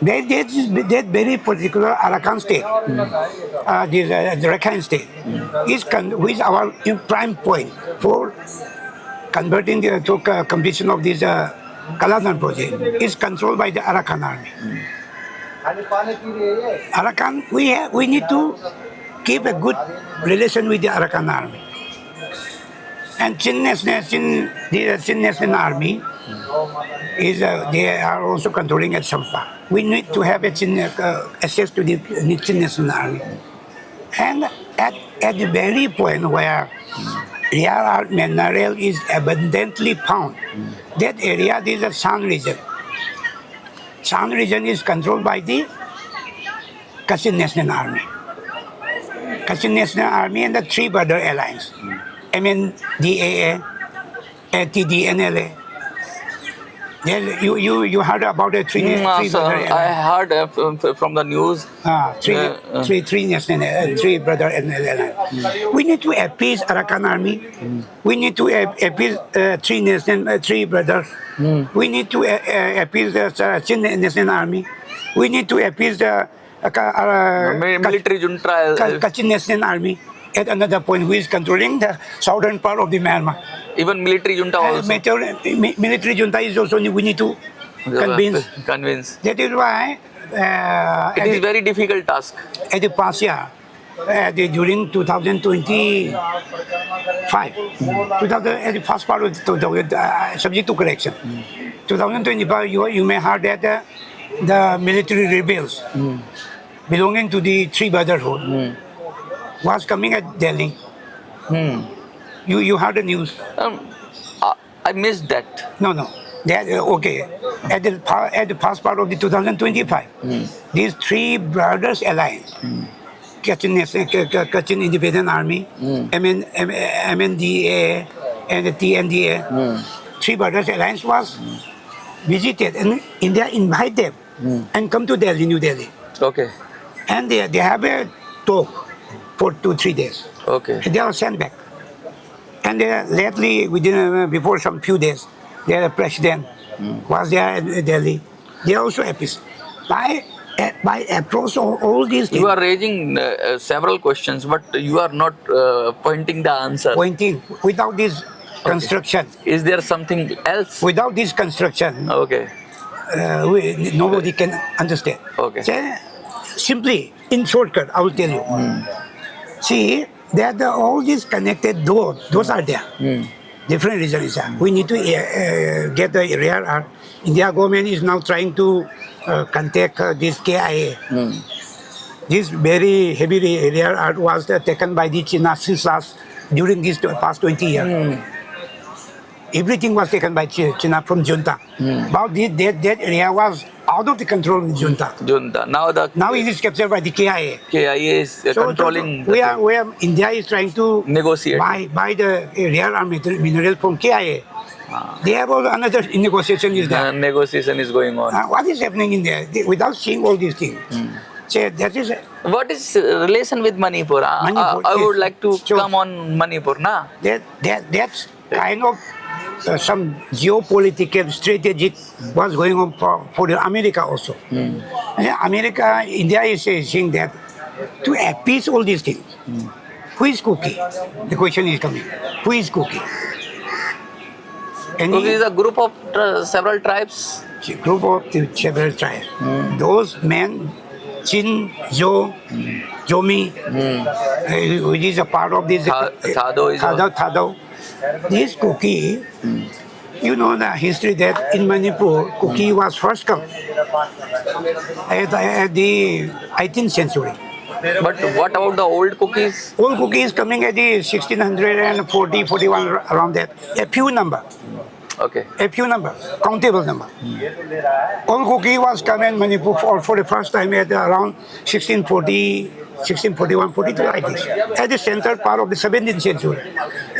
That very particular Arakan state, the Rakhine state, is our prime point for converting to completion of this Kaladan project. Is controlled by the Arakan army. Arakan, we need to keep a good relation with the Arakan army. And Chin National Army is they are also controlling at Sampa. We need to have access to the Chin National Army. And at the very point where rare earth mineral is abundantly found, that area is a Shan region. Shan region is controlled by the Kachin National Army. Kachin National Army and the three brother alliance, MNDAA, TDNLA. You heard about the three brother alliance? I heard from the news. Three brother alliance. We need to appease Arakan army. We need to appease three brothers. We need to appease the Chin National Army. We need to appease the military junta. Kachin National Army at another point, who is controlling the southern part of the Myanmar. Even military junta also. Military junta is also, we need to convince. That is why it is very difficult task. At the past year, during 2025, at the first part of subject to correction, 2025, you may heard that the military rebels belonging to the Three Brotherhood was coming at Delhi. You heard the news? I missed that. No. Okay. At the first part of the 2025, these Three Brothers Alliance, Kachin Independent Army, MNDA, and the TNDA, Three Brothers Alliance was visited, and India invited them and come to Delhi, New Delhi. Okay. And they have a talk for 2-3 days. Okay. And they are sent back. And lately, before some few days, their president was there in Delhi. They also appeased. By approach all these things. You are raising several questions, but you are not pointing the answer. Pointing. Without this construction. Is there something else? Without this construction, Okay. nobody can understand. Okay. So, simply, in shortcut, I will tell you. See, that all these connected doors, those are there. Different reasons. We need to get the rare earth. India government is now trying to contact this KIA. This very heavy rare earth was taken by the China since during these past 20 years. everything was taken by China from junta. About that area was out of the control of the junta. Junta. Now the Now it is captured by the KIA. KIA is controlling. India is trying to Negotiate. buy the rare earth mineral from KIA. They have all another negotiation is there. Negotiation is going on. What is happening in there? Without seeing all these things. So that is What is relation with Manipur? Manipur, I would yes. like to So- come on Manipur, na? that's kind of some geopolitical strategic was going on for the America also. America, India is saying that to appease all these things. Who is cookie? The question is coming. Who is cookie? Any Cookie is a group of several tribes. group of the several tribes. Those men, Chin, Zhou, Zomi, which is a part of this Thado is Thado. This cookie, you know the history that in Manipur, cookie was first come at the 18th century. But what about the old cookies? Old cookie is coming at the 1640, 41, around that. A few number. Okay. A few number, countable number. Old cookie was coming in Manipur for the first time at around 1640, 1641, 42 like this. At the central part of the 17th century.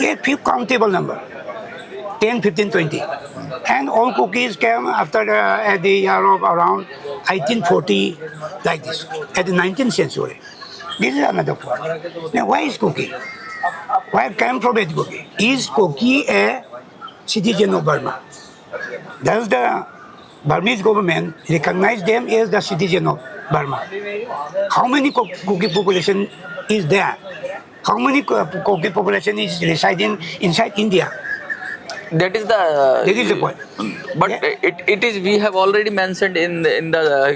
A few countable number. 10, 15, 20. And all cookies came after at the year of around 1840 like this. At the 19th century. This is another point. Now why is cookie? Where came from it cookie? Is cookie a citizen of Burma? Does the Burmese government recognize them as the citizen of Burma? How many cookie population is there? How many cookie population is residing inside India? That is That is the point. But Yeah. it is, we have already mentioned in the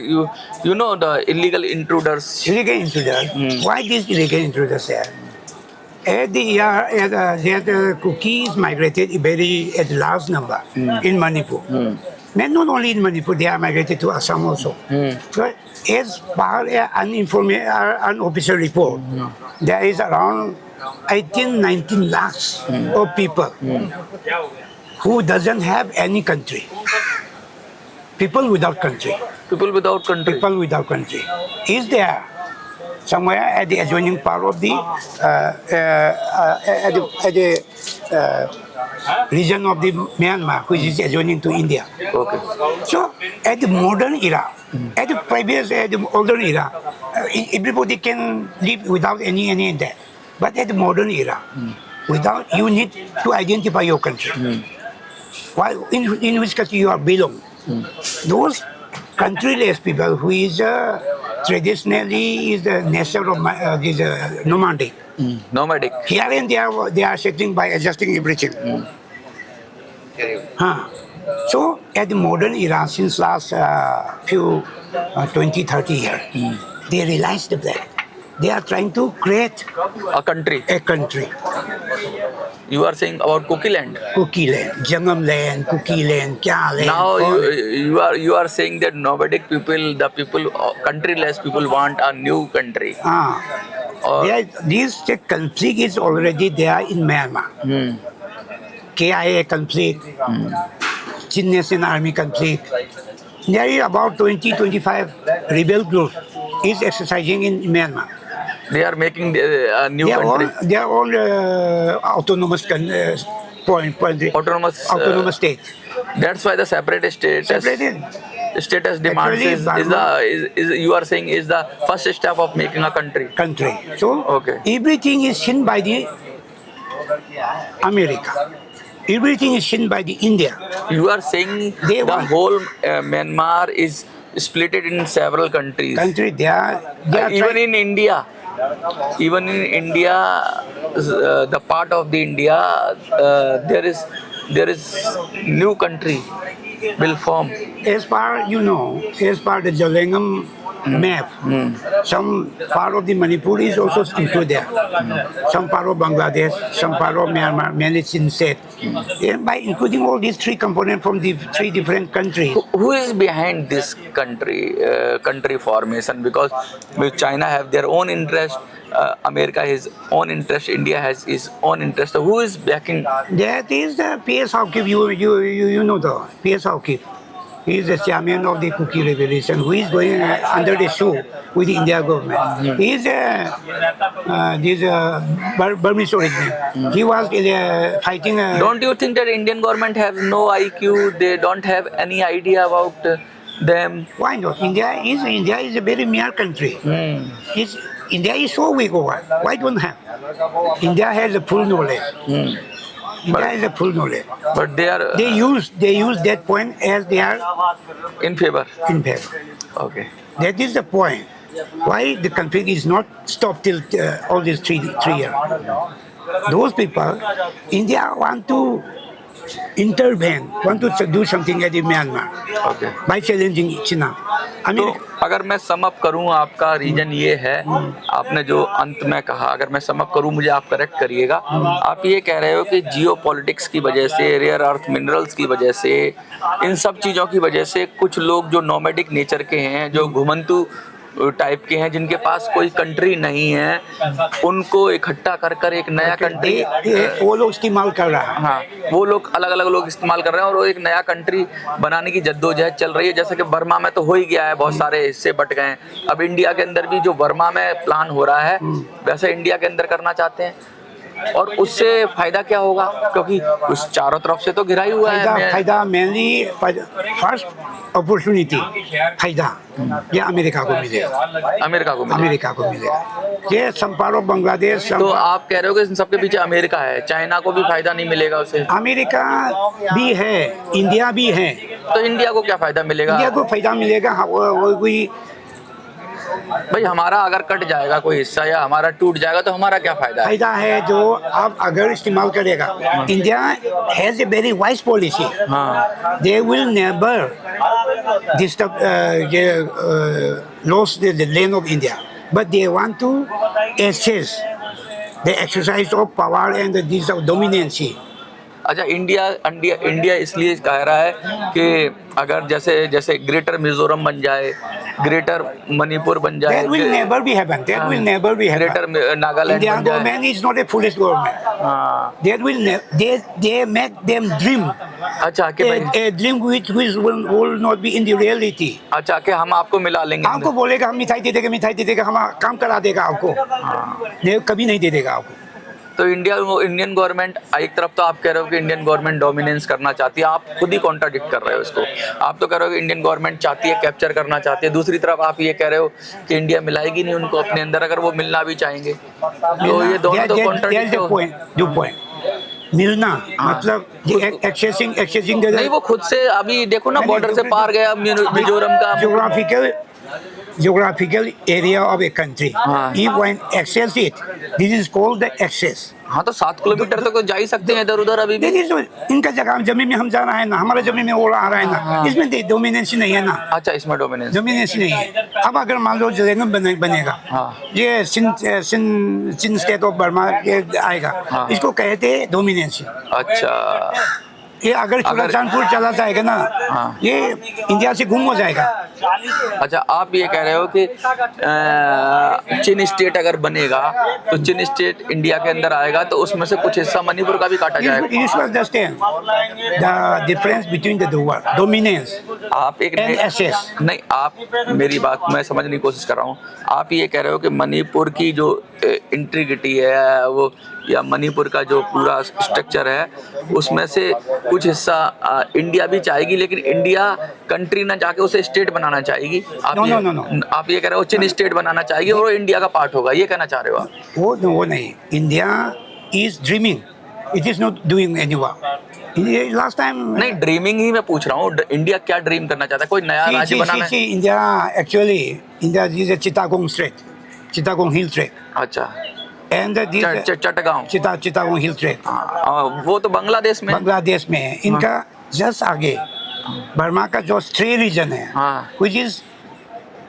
you know the illegal intruders. Illegal intruders. Why these illegal intruders there? At the year, the cookies migrated at large number in Manipur. And not only in Manipur, they are migrated to Assam also. So, as per unofficial report, there is around 18, 19 lakhs of people who doesn't have any country. People without country. People without country. People without country. Is there somewhere at the adjoining part of the region of the Myanmar, which is adjoining to India. Okay. So at the modern era, at the older era, everybody can live without any that. But at the modern era, without you need to identify your country. Why, in which country you are belong. Those countryless people who is traditionally is the nature of nomadic. Nomadic. Here and there they are settling by adjusting everything. So at the modern era, since last few 20, 30 years, they realized that they are trying to create A country. a country. You are saying about Cookie land. Cookie land, Jangam land, Cookie land, Kya land. Now all you are saying that nomadic people, the people, countryless people want a new country. Or this conflict is already there in Myanmar. KIA conflict, Chin Nation Army conflict. There is about 20, 25 rebel groups is exercising in Myanmar. they are making a new country. They are all autonomous Autonomous. state. That's why the separate Separated. status demands Actually, is you are saying is the first step of making a country. Country. So Okay. everything is seen by the America. Everything is seen by the India. You are saying They the want- whole Myanmar is split in several countries. Country they are Even in India, the part of the India, there is new country will form. as per the Jalengam map, some part of the Manipur is also included there. Some part of Bangladesh, some part of Myanmar, mainly Chin state. And by including all these three components from the three different countries, Who is behind this country formation? Because China have their own interest America has own interest, India has its own interest. So who is backing? That is the P.S. Hawkins. You know the P.S. Hawkins. He is the chairman of the Cookie Revolution, who is going under the shoe with the India government. He is Burmese origin. He was fighting. Don't you think that Indian government have no IQ? They don't have any idea about them. Why not? India is a very mere country. India is so weak over. Why don't have? India has a full knowledge. India has a full knowledge. But they are They use that point as they are in favor. in favor. Okay. That is the point. Why the conflict is not stopped till all these three years. Those people, India want to intervene, want to do something at Myanmar Okay. by challenging China. तो America, अगर मैं sum up करूं, आपका reason ये है, आपने जो अंत में कहा, अगर मैं समअप करूं, मुझे आप करेक्ट करिएगा, आप ये कह रहे हो कि जियो पॉलिटिक्स की वजह से, रेयर अर्थ मिनरल्स की वजह से, इन सब चीज़ों की वजह से कुछ लोग जो नोमैडिक नेचर के हैं, जो घुमंतु टाइप के हैं, जिनके पास कोई कंट्री नहीं है, उनको इकट्ठा कर कर एक नया कंट्री, वो लोग इस्तेमाल कर रहा है. हाँ, वो लोग अलग अलग लोग इस्तेमाल कर रहे हैं और वो एक नया कंट्री बनाने की जद्दोजहद चल रही है. जैसे कि बर्मा में तो हो ही गया है, बहुत सारे हिस्से बट गए हैं. अब इंडिया के अंदर भी जो बर्मा में प्लान हो रहा है, वैसे इंडिया के अंदर करना चाहते हैं. और उससे फायदा क्या होगा, क्योंकि उस चारों तरफ से तो घिरा ही हुआ है. फायदा मेनली फर्स्ट अपॉर्चुनिटी फायदा ये अमेरिका को मिलेगा. अमेरिका को मिलेगा. अमेरिका को मिलेगा. ये संपारो बांग्लादेश. तो आप कह रहे हो कि इन सबके पीछे अमेरिका है, चाइना को भी फायदा नहीं मिलेगा उससे. अमेरिका भी है, इंडिया भी है. तो इंडिया को क्या फायदा मिलेगा? इंडिया को फायदा मिलेगा. वो कोई भाई हमारा अगर कट जाएगा कोई हिस्सा या हमारा टूट जाएगा तो हमारा क्या फायदा है? फायदा है जो आप अगर इस्तेमाल करेगा. India has a very wise policy. हाँ. They will never disturb loss the land of India, but they want to access the exercise of power and this of dominancy. अच्छा, इंडिया इसलिए कह रहा है कि अगर जैसे ग्रेटर मिजोरम बन जाए, ग्रेटर मणिपुर बन जाए, That will never be happen. That will never be happen. Greater Nagaland Indian बन जाए. government is not a foolish government. हाँ. That will they make them dream. अच्छा कि भाई, A dream which will not be in the reality. अच्छा कि हम आपको मिला लेंगे. आपको बोलेगा हम मिठाई दे देगा, हम काम करा देगा आपको. ये कभी नहीं दे देगा आपको. तो इंडियन गवर्नमेंट, एक तरफ तो आप कह रहे हो कि इंडियन गवर्नमेंट डोमिनेंस करना चाहती है, आप खुद ही कॉन्ट्राडिक्ट कर रहे हो इसको. आप तो कह रहे हो कि इंडियन गवर्नमेंट चाहती है, कैप्चर करना चाहती है. दूसरी तरफ आप ये कह रहे हो कि इंडिया मिलाएगी नहीं उनको अपने अंदर, अगर वो मिलना भी चाहेंगे. तो ये दोनों तो कॉन्ट्राडिक्ट हो. मिलना मतलब एक्सेसिंग नहीं, वो खुद से अभी देखो ना, बॉर्डर से पार गया मिजोरम का. geographical area of a country. हाँ. If one access it, this is called the access. हाँ, तो 7 किलोमीटर तक तो जा ही सकते हैं इधर उधर अभी भी. This is इनका जगह जमीन में हम जा रहा है ना, हमारा जमीन में वो आ रहा है ना, इसमें डोमिनेंसी नहीं है ना. अच्छा, इसमें डोमिनेंस. डोमिनेंसी नहीं है. अब अगर मान लो जलेगम बनेगा, हाँ. ये सिंध स्टेट ऑफ बर्मा ये आएगा, हाँ. इसको कहते हैं डोमिनेंसी. अच्छा. ये अगर चुराचांदपुर चला जाएगा ना, हाँ. ये इंडिया से गुम हो जाएगा. अच्छा, आप ये कह रहे हो कि चिन स्टेट अगर बनेगा तो चिन स्टेट इंडिया के अंदर आएगा तो उसमें से कुछ हिस्सा मणिपुर का भी काटा जाएगा. You should understand the difference between the word dominance आप एक and access. नहीं, आप मेरी बात मैं समझने की कोशिश कर रहा हूँ. आप ये कह रहे हो कि मणिपुर की जो इंटीग्रिटी है वो, या मणिपुर का जो पूरा स्ट्रक्चर है, उसमें से कुछ हिस्सा इंडिया भी चाहेगी, लेकिन इंडिया कंट्री ना जाके उसे स्टेट बनाना चाहेगी. No. आप ये कह रहे हो चिन स्टेट बनाना चाहेगी और वो इंडिया का पार्ट होगा, ये कहना चाह रहे हो आप? वो नहीं. India is dreaming, it is not doing any work. Last time नहीं, ड्रीमिंग ही मैं पूछ रहा हूँ. इंडिया क्या ड्रीम करना चाहता है? कोई नया राज्य बनाना है? India is Chittagong strait, Chittagong hill track. अच्छा. And Chatgaon, Chittagong hill track. वो तो बांग्लादेश में है. इनका जस्ट आगे बर्मा का जो 3 रीजन है, which is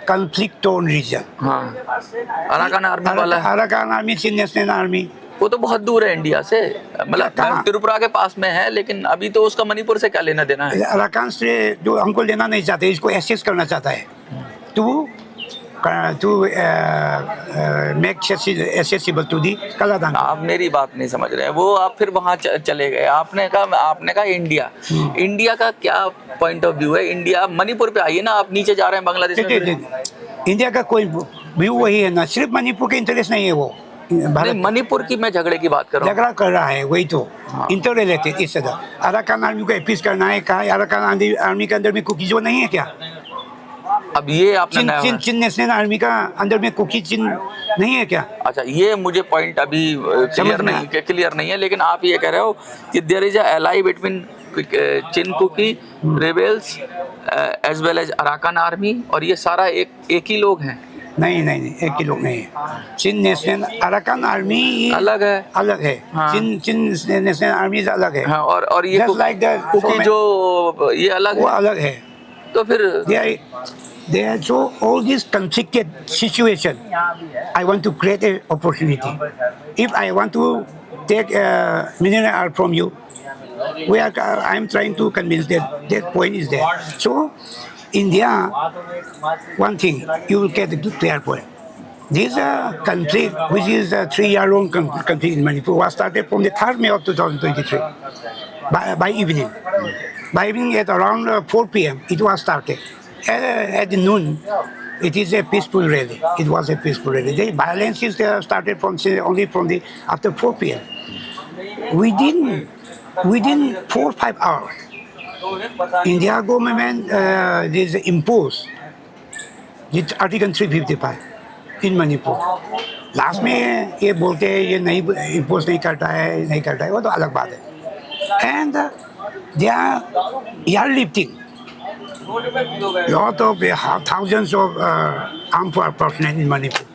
conflict torn region. Arakan army वाला है. Arakan army, Chin national army. वो तो बहुत दूर है इंडिया से, मतलब त्रिपुरा के पास में है, लेकिन अभी तो उसका मणिपुर से क्या लेना देना है? अराकान से जो हमको लेना नहीं चाहते, इसको एक्सेस करना चाहता है. तो make accessible to the Kaladhan. आप मेरी बात नहीं समझ रहे हैं। वो आप फिर वहाँ चले गए, आपने कहा इंडिया। इंडिया का क्या पॉइंट ऑफ व्यू है? इंडिया मणिपुर पे आइए ना, आप नीचे जा रहे हैं बांग्लादेश में। इंडिया का कोई व्यू वही है ना, सिर्फ मणिपुर का इंटरेस्ट नहीं है वो। नहीं, मणिपुर की मैं झगड़े की बात कर रहा हूँ। झगड़ा कर रहा है वही तो, इंटर रिलेटेड इस तरह। अराकान आर्मी को अपीस करना है, कहा अराकान आर्मी के अंदर में कुकीज वो नहीं है क्या? अब ये आपने चिन नेशनल आर्मी का अंदर में कुकी चिन नहीं है क्या? अच्छा, ये मुझे पॉइंट अभी क्लियर नहीं है, लेकिन आप ये कह रहे हो कि there is a ally between Chin Kuki rebels as well as Arakan army, और ये सारा एक ही लोग हैं? नहीं, एक ही लोग नहीं है। चिन नेशनल अराकान आर्मी अलग है। हाँ। चिन नेशनल आर्मी अलग है। हाँ, और ये कुकी जो ये वो अलग है। तो फिर they are so all this conflicted situation. I want to create an opportunity. If I want to take mineral from you, I am trying to convince that point is there. So India, one thing you will get a clear point. This conflict, which is a 3-year-long conflict in Manipur, was started from the 3rd May of 2023 by evening. By evening at around 4 p.m. it was started. At noon, it is a peaceful rally. It was a peaceful rally. The violence is started only from after 4 p.m. Within 4 or 5 hours, India government imposed this Article 355 in Manipur. Last में ये बोलते हैं ये नहीं impose नहीं करता है, वो तो अलग बात है। And they are airlifting lot of thousands of armed personnel in Manipur,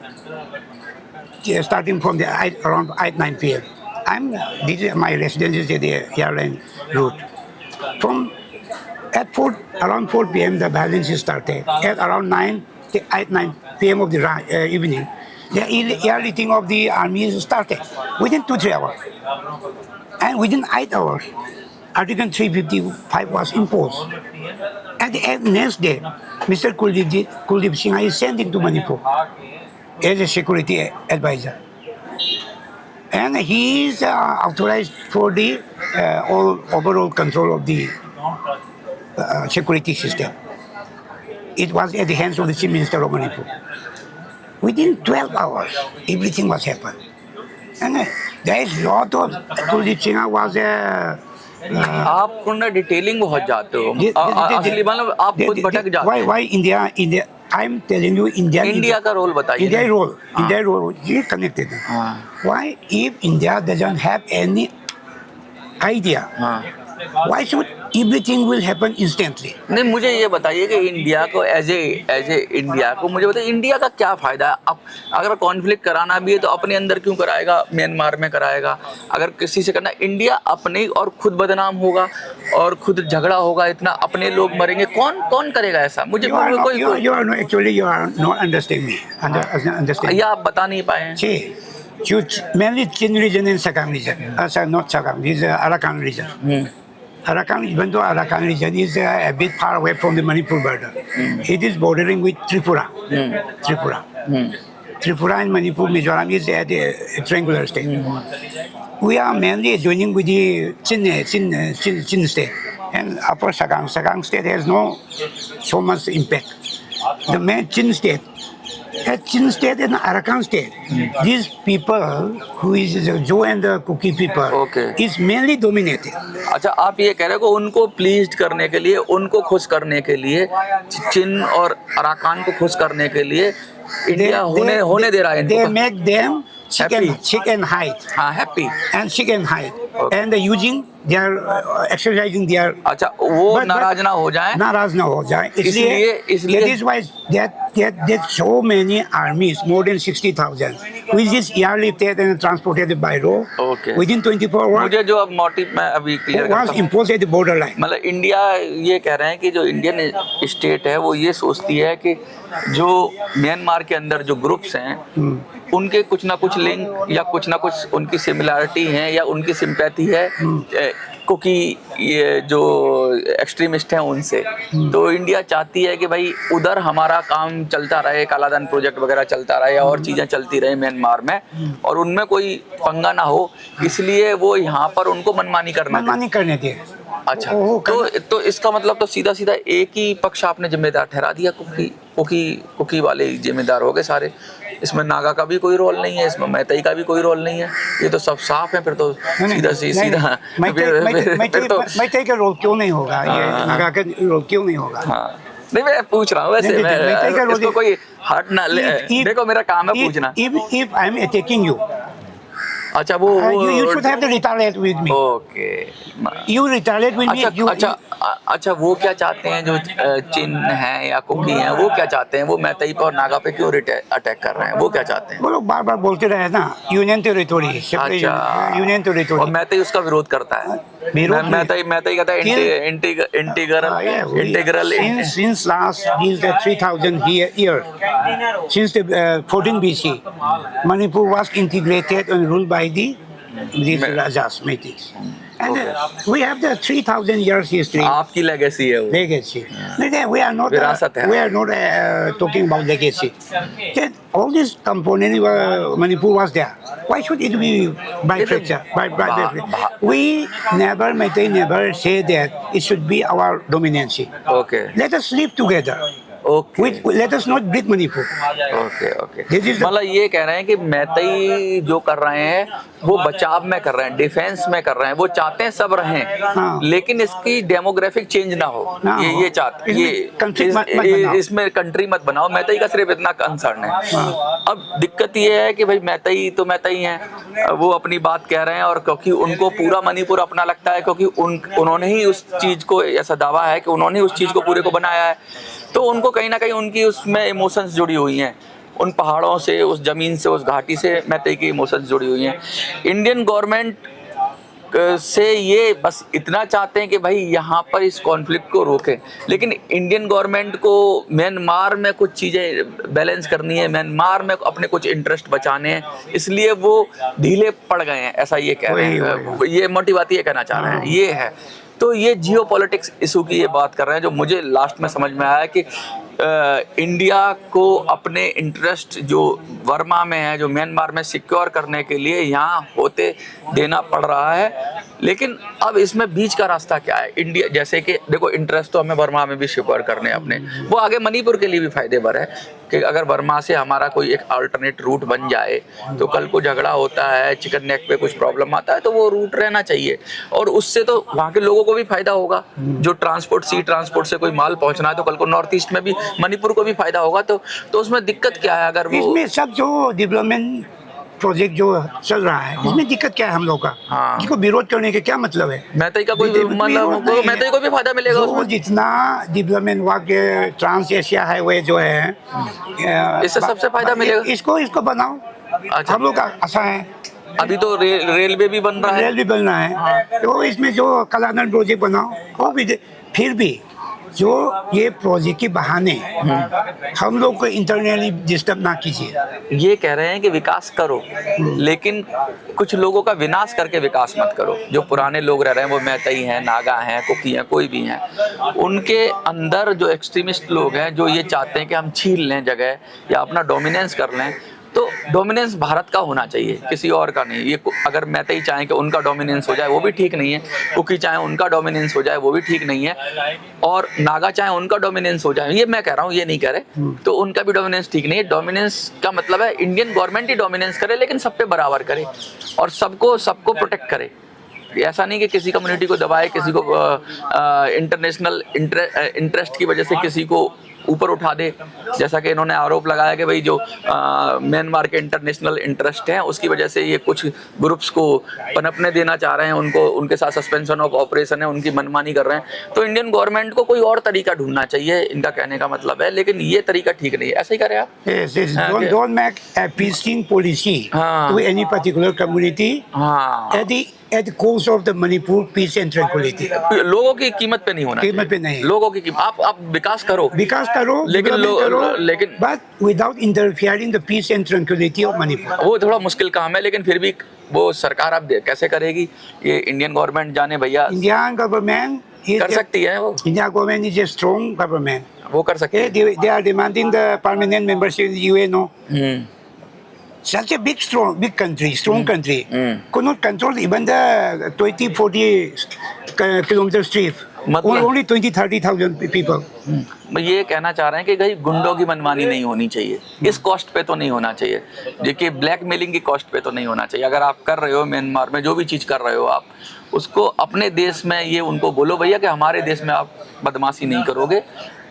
starting from around 8-9 p.m. This is my residence is the airline route. From around 4 p.m. the violence started. At around 8-9 p.m. of the evening, the airlifting of the army started within 2-3 hours, and within 8 hours, Article 355 was imposed. And the next day, Mr. Kuldeep Singh is sent to Manipur as a security advisor. And he is authorized for the overall control of the security system. It was at the hands of the Chief Minister of Manipur. Within 12 hours, everything was happened. And there is a lot of Kuldeep Singh was आप ना detailing बहुत जाते हो, असली मतलब आप खुद भटक जाते हो। Why India? I am telling you, India का रोल बताइए। India role, ये connected है। Why if India doesn't have any idea, why should everything will happen instantly? नहीं, मुझे ये बताइए कि इंडिया को एज ए इंडिया को मुझे बताइए इंडिया का क्या फायदा है? अब अगर कॉन्फ्लिक्ट कराना भी है तो अपने अंदर क्यों कराएगा, म्यांमार में कराएगा? अगर किसी से करना, इंडिया अपने और खुद बदनाम होगा और खुद झगड़ा होगा, इतना अपने लोग मरेंगे, कौन करेगा ऐसा? मुझे you are not understanding me. Understand? या आप बता नहीं पाए? Mainly Chin region and Sakang region. Not Sakang, this is Arakan region. Arakan, even though Arakan region is a bit far away from the Manipur border, it is bordering with Tripura. Tripura and Manipur, Mizoram is at a triangular state. We are mainly joining with the Chin state and Upper Sakang. Sakang state has no so much impact. The main Chin state. At Chin state and Arakan state, these people who is the Jo and the Kuki people is mainly dominated. अच्छा, आप ये कह रहे हो उनको please करने के लिए, उनको खुश करने के लिए, चिन और अराकान को खुश करने के लिए इंडिया होने दे रहा है। They make them chick and hide. Happy and chick and hide. And using their exercising their. अच्छा, वो नाराज ना हो जाए। इसलिए that is why that so many armies, more than 60,000, which is airlifted and transported by road. Within 24 hours. मुझे जो अब मोटिव मैं अभी clear was imposed at the borderline. मतलब इंडिया ये कह रहे हैं कि जो इंडियन स्टेट है वो ये सोचती है कि जो म्यांमार के अंदर जो ग्रुप्स हैं उनके कुछ ना कुछ लिंक या कुछ ना कुछ उनकी सिमिलैरिटी है या उनकी सिंपैथी है क्योंकि ये जो एक्सट्रीमिस्ट हैं उनसे। तो इंडिया चाहती है कि भाई उधर हमारा काम चलता रहे, कालाधन प्रोजेक्ट वगैरह चलता रहे और चीज़ें चलती रहे म्यांमार में, और उनमें कोई पंगा ना हो, इसलिए वो यहाँ पर उनको मनमानी करने दिए। अच्छा, तो इसका मतलब तो सीधा सीधा एक ही पक्ष आपने जिम्मेदार ठहरा दिया, कुकी वाले जिम्मेदार हो गए सारे। इसमें नागा का भी कोई रोल नहीं है, इसमें मैतई का भी कोई रोल नहीं है, ये तो सब साफ है फिर तो सीधा मैतई का रोल क्यों नहीं होगा, ये नागा का रोल क्यों नहीं होगा? हाँ नहीं, मैं पूछ रहा हूँ वैसे, मैं इसको कोई हट ना ले, देखो मेरा काम है पूछना। If I'm attacking you, अच्छा वो you should have to retaliate with me. Okay, You retaliate with me. अच्छा वो क्या चाहते हैं जो चिन है या कुकी हैं, वो क्या चाहते हैं? वो मैतई पे और नागा पे क्यों अटैक कर रहे हैं? वो क्या चाहते हैं? वो लोग बार बार बोलते रहे ना, यूनियन टेरिटोरी, यूनियन टेरिटोरी, और मैतई उसका विरोध करता है। मैतई कहता है integral. Since last these 3,000 years, since the 14 BC, Manipur was integrated and ruled by these Rajas, Metis. And we have the 3,000 years history. आपकी लेगेसी है वो। Legacy. We are not. We are not talking about legacy. Then all these components, Manipur was there. Why should it be by fracture? We never, Meitei never say that it should be our dominancy. Okay. Let us live together. Okay. Let us not break Manipur. Okay. मतलब ये कह रहे हैं कि मैतई जो कर रहे हैं वो बचाव में कर रहे हैं, डिफेंस में कर रहे हैं, वो चाहते हैं सब रहें, लेकिन इसकी डेमोग्राफिक चेंज ना हो, ये चाहते हैं, इसमें कंट्री मत बनाओ। मैतई का सिर्फ इतना कंसर्न है। अब दिक्कत ये है कि भाई मैतई तो मैतई हैं, वो अपनी बात कह रहे हैं, और क्योंकि उनको पूरा मणिपुर अपना लगता है, क्योंकि उन्होंने ही उस चीज को, ऐसा दावा है कि उन्होंने उस चीज को पूरे को बनाया है, तो उनको कहीं ना कहीं उनकी उसमें इमोशंस जुड़ी हुई हैं, उन पहाड़ों से, उस जमीन से, उस घाटी से मैतई की इमोशंस जुड़ी हुई हैं। इंडियन गवर्नमेंट से ये बस इतना चाहते हैं कि भाई यहाँ पर इस कॉन्फ्लिक्ट को रोकें, लेकिन इंडियन गवर्नमेंट को म्यांमार में कुछ चीज़ें बैलेंस करनी है, म्यांमार में अपने कुछ इंटरेस्ट बचाने हैं, इसलिए वो ढीले पड़ गए हैं, ऐसा ये कह रहे हैं, ये मोटी बात ये कहना चाह रहे हैं, ये है। तो ये जियोपॉलिटिक्स इशू की ये बात कर रहे हैं, जो मुझे लास्ट में समझ में आया कि इंडिया को अपने इंटरेस्ट जो वर्मा में है, जो म्यांमार में सिक्योर करने के लिए यहाँ होते देना पड़ रहा है, लेकिन अब इसमें बीच का रास्ता क्या है? इंडिया जैसे कि देखो, इंटरेस्ट तो हमें वर्मा में भी सिक्योर करने अपने, वो आगे मणिपुर के लिए भी फायदेमंद है कि अगर वर्मा से हमारा कोई एक अल्टरनेट रूट बन जाए, तो कल को झगड़ा होता है, चिकन नेक पे कुछ प्रॉब्लम आता है, तो वो रूट रहना चाहिए, और उससे तो वहाँ के लोगों को भी फायदा होगा। जो ट्रांसपोर्ट, सी ट्रांसपोर्ट से कोई माल पहुँचना है, तो कल को नॉर्थ ईस्ट में भी, मणिपुर को भी फायदा होगा। तो उसमें दिक्कत क्या है? अगर वो इसमें सब जो डेवलपमेंट प्रोजेक्ट जो चल रहा है, इसमें दिक्कत क्या है हम लोग का? इसको विरोध करने के क्या मतलब है? मैतई का कोई मतलब, मैतई को भी फायदा मिलेगा उसमें। जितना डेवलपमेंट हुआ के ट्रांस एशिया हाईवे जो है, इससे सबसे फायदा मिलेगा। इसको बनाओ। हम लोग का आशा है। अभी तो रेलवे भी बन रहा है, रेल भी बन रहा है, तो इसमें जो कालाधन प्रोजेक्ट बनाओ, वो भी फिर भी जो ये प्रोजेक्ट के बहाने हम लोग को इंटरनली डिस्टर्ब ना कीजिए। ये कह रहे हैं कि विकास करो, लेकिन कुछ लोगों का विनाश करके विकास मत करो। जो पुराने लोग रह रहे हैं, वो मैतई हैं, नागा हैं, कुकी हैं, कोई भी हैं, उनके अंदर जो एक्सट्रीमिस्ट लोग हैं, जो ये चाहते हैं कि हम छीन लें जगह या अपना डोमिनेंस कर लें, तो डोमिनेंस भारत का होना चाहिए, किसी और का नहीं। ये अगर मैतई चाहें कि उनका डोमिनेंस हो जाए, वो भी ठीक नहीं है। कुकी चाहें उनका डोमिनेंस हो जाए, वो भी ठीक नहीं है। और नागा चाहें उनका डोमिनेंस हो जाए, ये मैं कह रहा हूँ, ये नहीं कह रहे, तो उनका भी डोमिनेंस ठीक नहीं है। डोमिनेंस का मतलब है इंडियन गवर्नमेंट ही डोमिनेंस करे, लेकिन सब पे बराबर करे और सबको प्रोटेक्ट करे। ऐसा नहीं कि किसी कम्युनिटी को दबाए, किसी को इंटरनेशनल इंटरेस्ट की वजह से किसी को ऊपर उठा दे, जैसा कि इन्होंने आरोप लगाया कि भाई जो म्यांमार के इंटरनेशनल इंटरेस्ट हैं, उसकी वजह से ये कुछ ग्रुप्स को पनपने देना चाह रहे हैं, उनको उनके साथ सस्पेंशन ऑफ ऑपरेशन है, उनकी मनमानी कर रहे हैं। तो इंडियन गवर्नमेंट को कोई और तरीका ढूंढना चाहिए, इनका कहने का मतलब है, लेकिन ये तरीका ठीक नहीं है। ऐसा ही करे आप। Don't make a peaceful policy to any particular community at the cost of the Manipur peace and tranquility. लोगों की कीमत पे नहीं होना, कीमत पे नहीं, लोगों की कीमत। आप विकास करो, विकास करो, development करो, लेकिन but without interfering the peace and tranquility of Manipur. वो थोड़ा मुश्किल काम है, लेकिन फिर भी वो सरकार आप कैसे करेगी? ये इंडियन गवर्नमेंट जाने भैया, Indian government is कर सकती है वो Indian government is a strong government. वो कर सकती है। They are demanding the permanent membership in the UN. No? Such a big country, strong country, could not control even the 20-40 kilometer strip. मतलब- Only 20-30,000 people. मैं ये कहना चाह रहे हैं कि भाई गुंडों की मनमानी नहीं होनी चाहिए, इस कॉस्ट पे तो नहीं होना चाहिए, देखिए ब्लैकमेलिंग की कॉस्ट पे तो नहीं होना चाहिए। अगर आप कर रहे हो म्यांमार में जो भी चीज़ कर रहे हो आप, उसको अपने देश में ये उनको बोलो भैया कि हमारे देश में आप बदमाशी नहीं करोगे,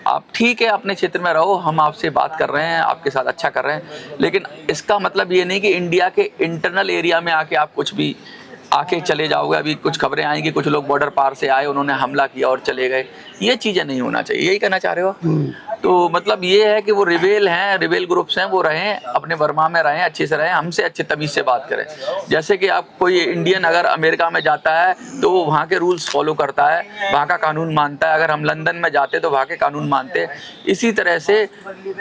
आप ठीक है अपने क्षेत्र में रहो, हम आपसे बात कर रहे हैं, आपके साथ अच्छा कर रहे हैं, लेकिन इसका मतलब ये नहीं कि इंडिया के इंटरनल एरिया में आके आप कुछ भी आके चले जाओगे। अभी कुछ खबरें आएंगी, कुछ लोग बॉर्डर पार से आए, उन्होंने हमला किया और चले गए, ये चीज़ें नहीं होना चाहिए, यही कहना चाह रहे हो? तो मतलब ये है कि वो रिबेल हैं, रिबेल ग्रुप्स हैं, वो रहें अपने वर्मा में रहें, अच्छे से रहें, हमसे अच्छे तमीज़ से बात करें। जैसे कि आप कोई इंडियन अगर अमेरिका में जाता है तो वो वहाँ के रूल्स फॉलो करता है, वहाँ का कानून मानता है, अगर हम लंदन में जाते तो वहाँ के कानून मानते हैं। इसी तरह से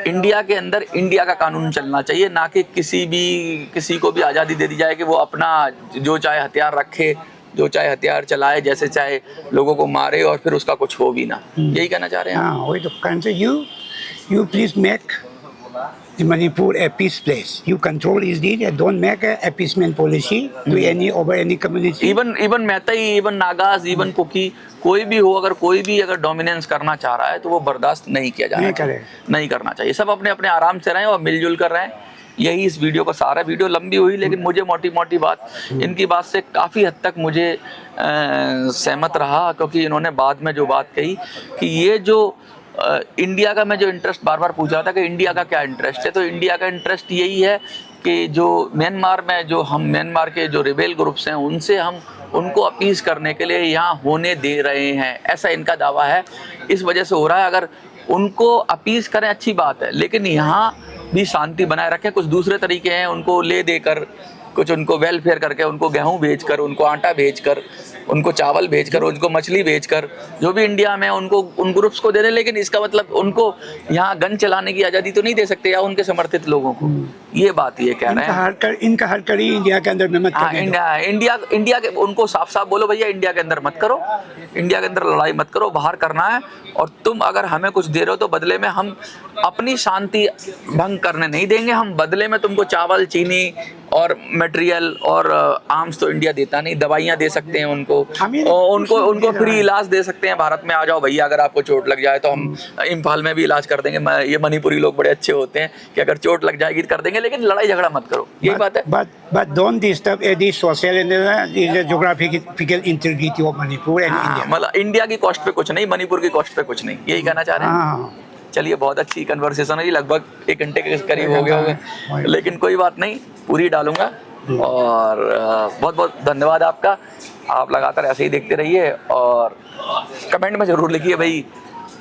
इंडिया के अंदर इंडिया का कानून चलना चाहिए, ना कि किसी को भी आज़ादी दे दी जाए कि वो अपना जो चाहे हथियार रखे, जो चाहे हथियार चलाए, जैसे चाहे लोगों को मारे और फिर उसका कुछ हो भी ना। यही कहना चाह रहे हैं आप? Wait a country, you please make the Manipur a peace place. You control is this, and don't make a appeasement policy to over any community. Even Meitei, even Nagas, even Kuki, कोई भी हो, अगर कोई भी अगर डोमिनेंस करना चाह रहा है तो वो बर्दाश्त नहीं किया जाना चाहिए, नहीं करना चाहिए। सब अपने अपने आराम से रहें और मिलजुल कर रहें। यही इस वीडियो का सारा, वीडियो लंबी हुई लेकिन मुझे मोटी बात, इनकी बात से काफ़ी हद तक मुझे सहमत रहा, क्योंकि इन्होंने बाद में जो बात कही कि ये जो इंडिया का, मैं जो इंटरेस्ट बार बार पूछ रहा था कि इंडिया का क्या इंटरेस्ट है, तो इंडिया का इंटरेस्ट यही है कि जो म्यांमार में जो हम म्यांमार के जो रिबेल ग्रुप्स हैं उनसे हम उनको अपीज करने के लिए यहाँ होने दे रहे हैं, ऐसा इनका दावा है। इस वजह से हो रहा है, अगर उनको अपीज करें अच्छी बात है, लेकिन यहाँ भी शांति बनाए रखें। कुछ दूसरे तरीके हैं, उनको ले देकर, कुछ उनको वेलफेयर करके, उनको गेहूं बेचकर, उनको आटा बेचकर, उनको चावल बेचकर, उनको मछली बेचकर, जो भी इंडिया में उनको उन ग्रुप्स को दे दें, लेकिन इसका मतलब उनको यहाँ गन चलाने की आज़ादी तो नहीं दे सकते, या उनके समर्थित लोगों को। ये बात ये कह रहे हैं, इनका हर कड़ी इंडिया के अंदर मत हाँ, इंडिया के उनको साफ साफ बोलो भैया इंडिया के अंदर मत करो, इंडिया के अंदर लड़ाई मत करो, बाहर करना है। और तुम अगर हमें कुछ दे रहे हो तो बदले में हम अपनी शांति भंग करने नहीं देंगे, हम बदले में तुमको चावल, चीनी और मटेरियल और आर्म्स तो इंडिया देता नहीं, दवाइयाँ दे सकते हैं उनको, उनको फ्री इलाज दे सकते हैं। भारत में आ जाओ भैया, अगर आपको चोट लग जाए तो हम इम्फाल में भी इलाज कर देंगे। ये मणिपुरी लोग बड़े अच्छे होते हैं कि अगर चोट लग जाएगी कर देंगे, लेकिन लड़ाई झगड़ा मत करो, यही बात है। But don't disturb the social and the geographical integrity of Manipur and India. मतलब इंडिया की कॉस्ट पे कुछ नहीं, मणिपुर की कॉस्ट पे कुछ नहीं, यही कहना चाह रहे हैं। चलिए, बहुत अच्छी कन्वर्सेशन है, लगभग 1 घंटे के करीब हो गए होंगे, लेकिन कोई बात नहीं, पूरी डालूंगा। और बहुत बहुत धन्यवाद आपका, आप लगातार ऐसे ही देखते रहिए और कमेंट में ज़रूर लिखिए भाई,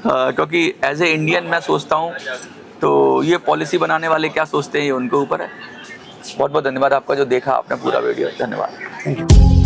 क्योंकि एज ए इंडियन मैं सोचता हूँ तो ये पॉलिसी बनाने वाले क्या सोचते हैं ये उनके ऊपर है। बहुत बहुत धन्यवाद आपका जो देखा आपने पूरा वीडियो, धन्यवाद।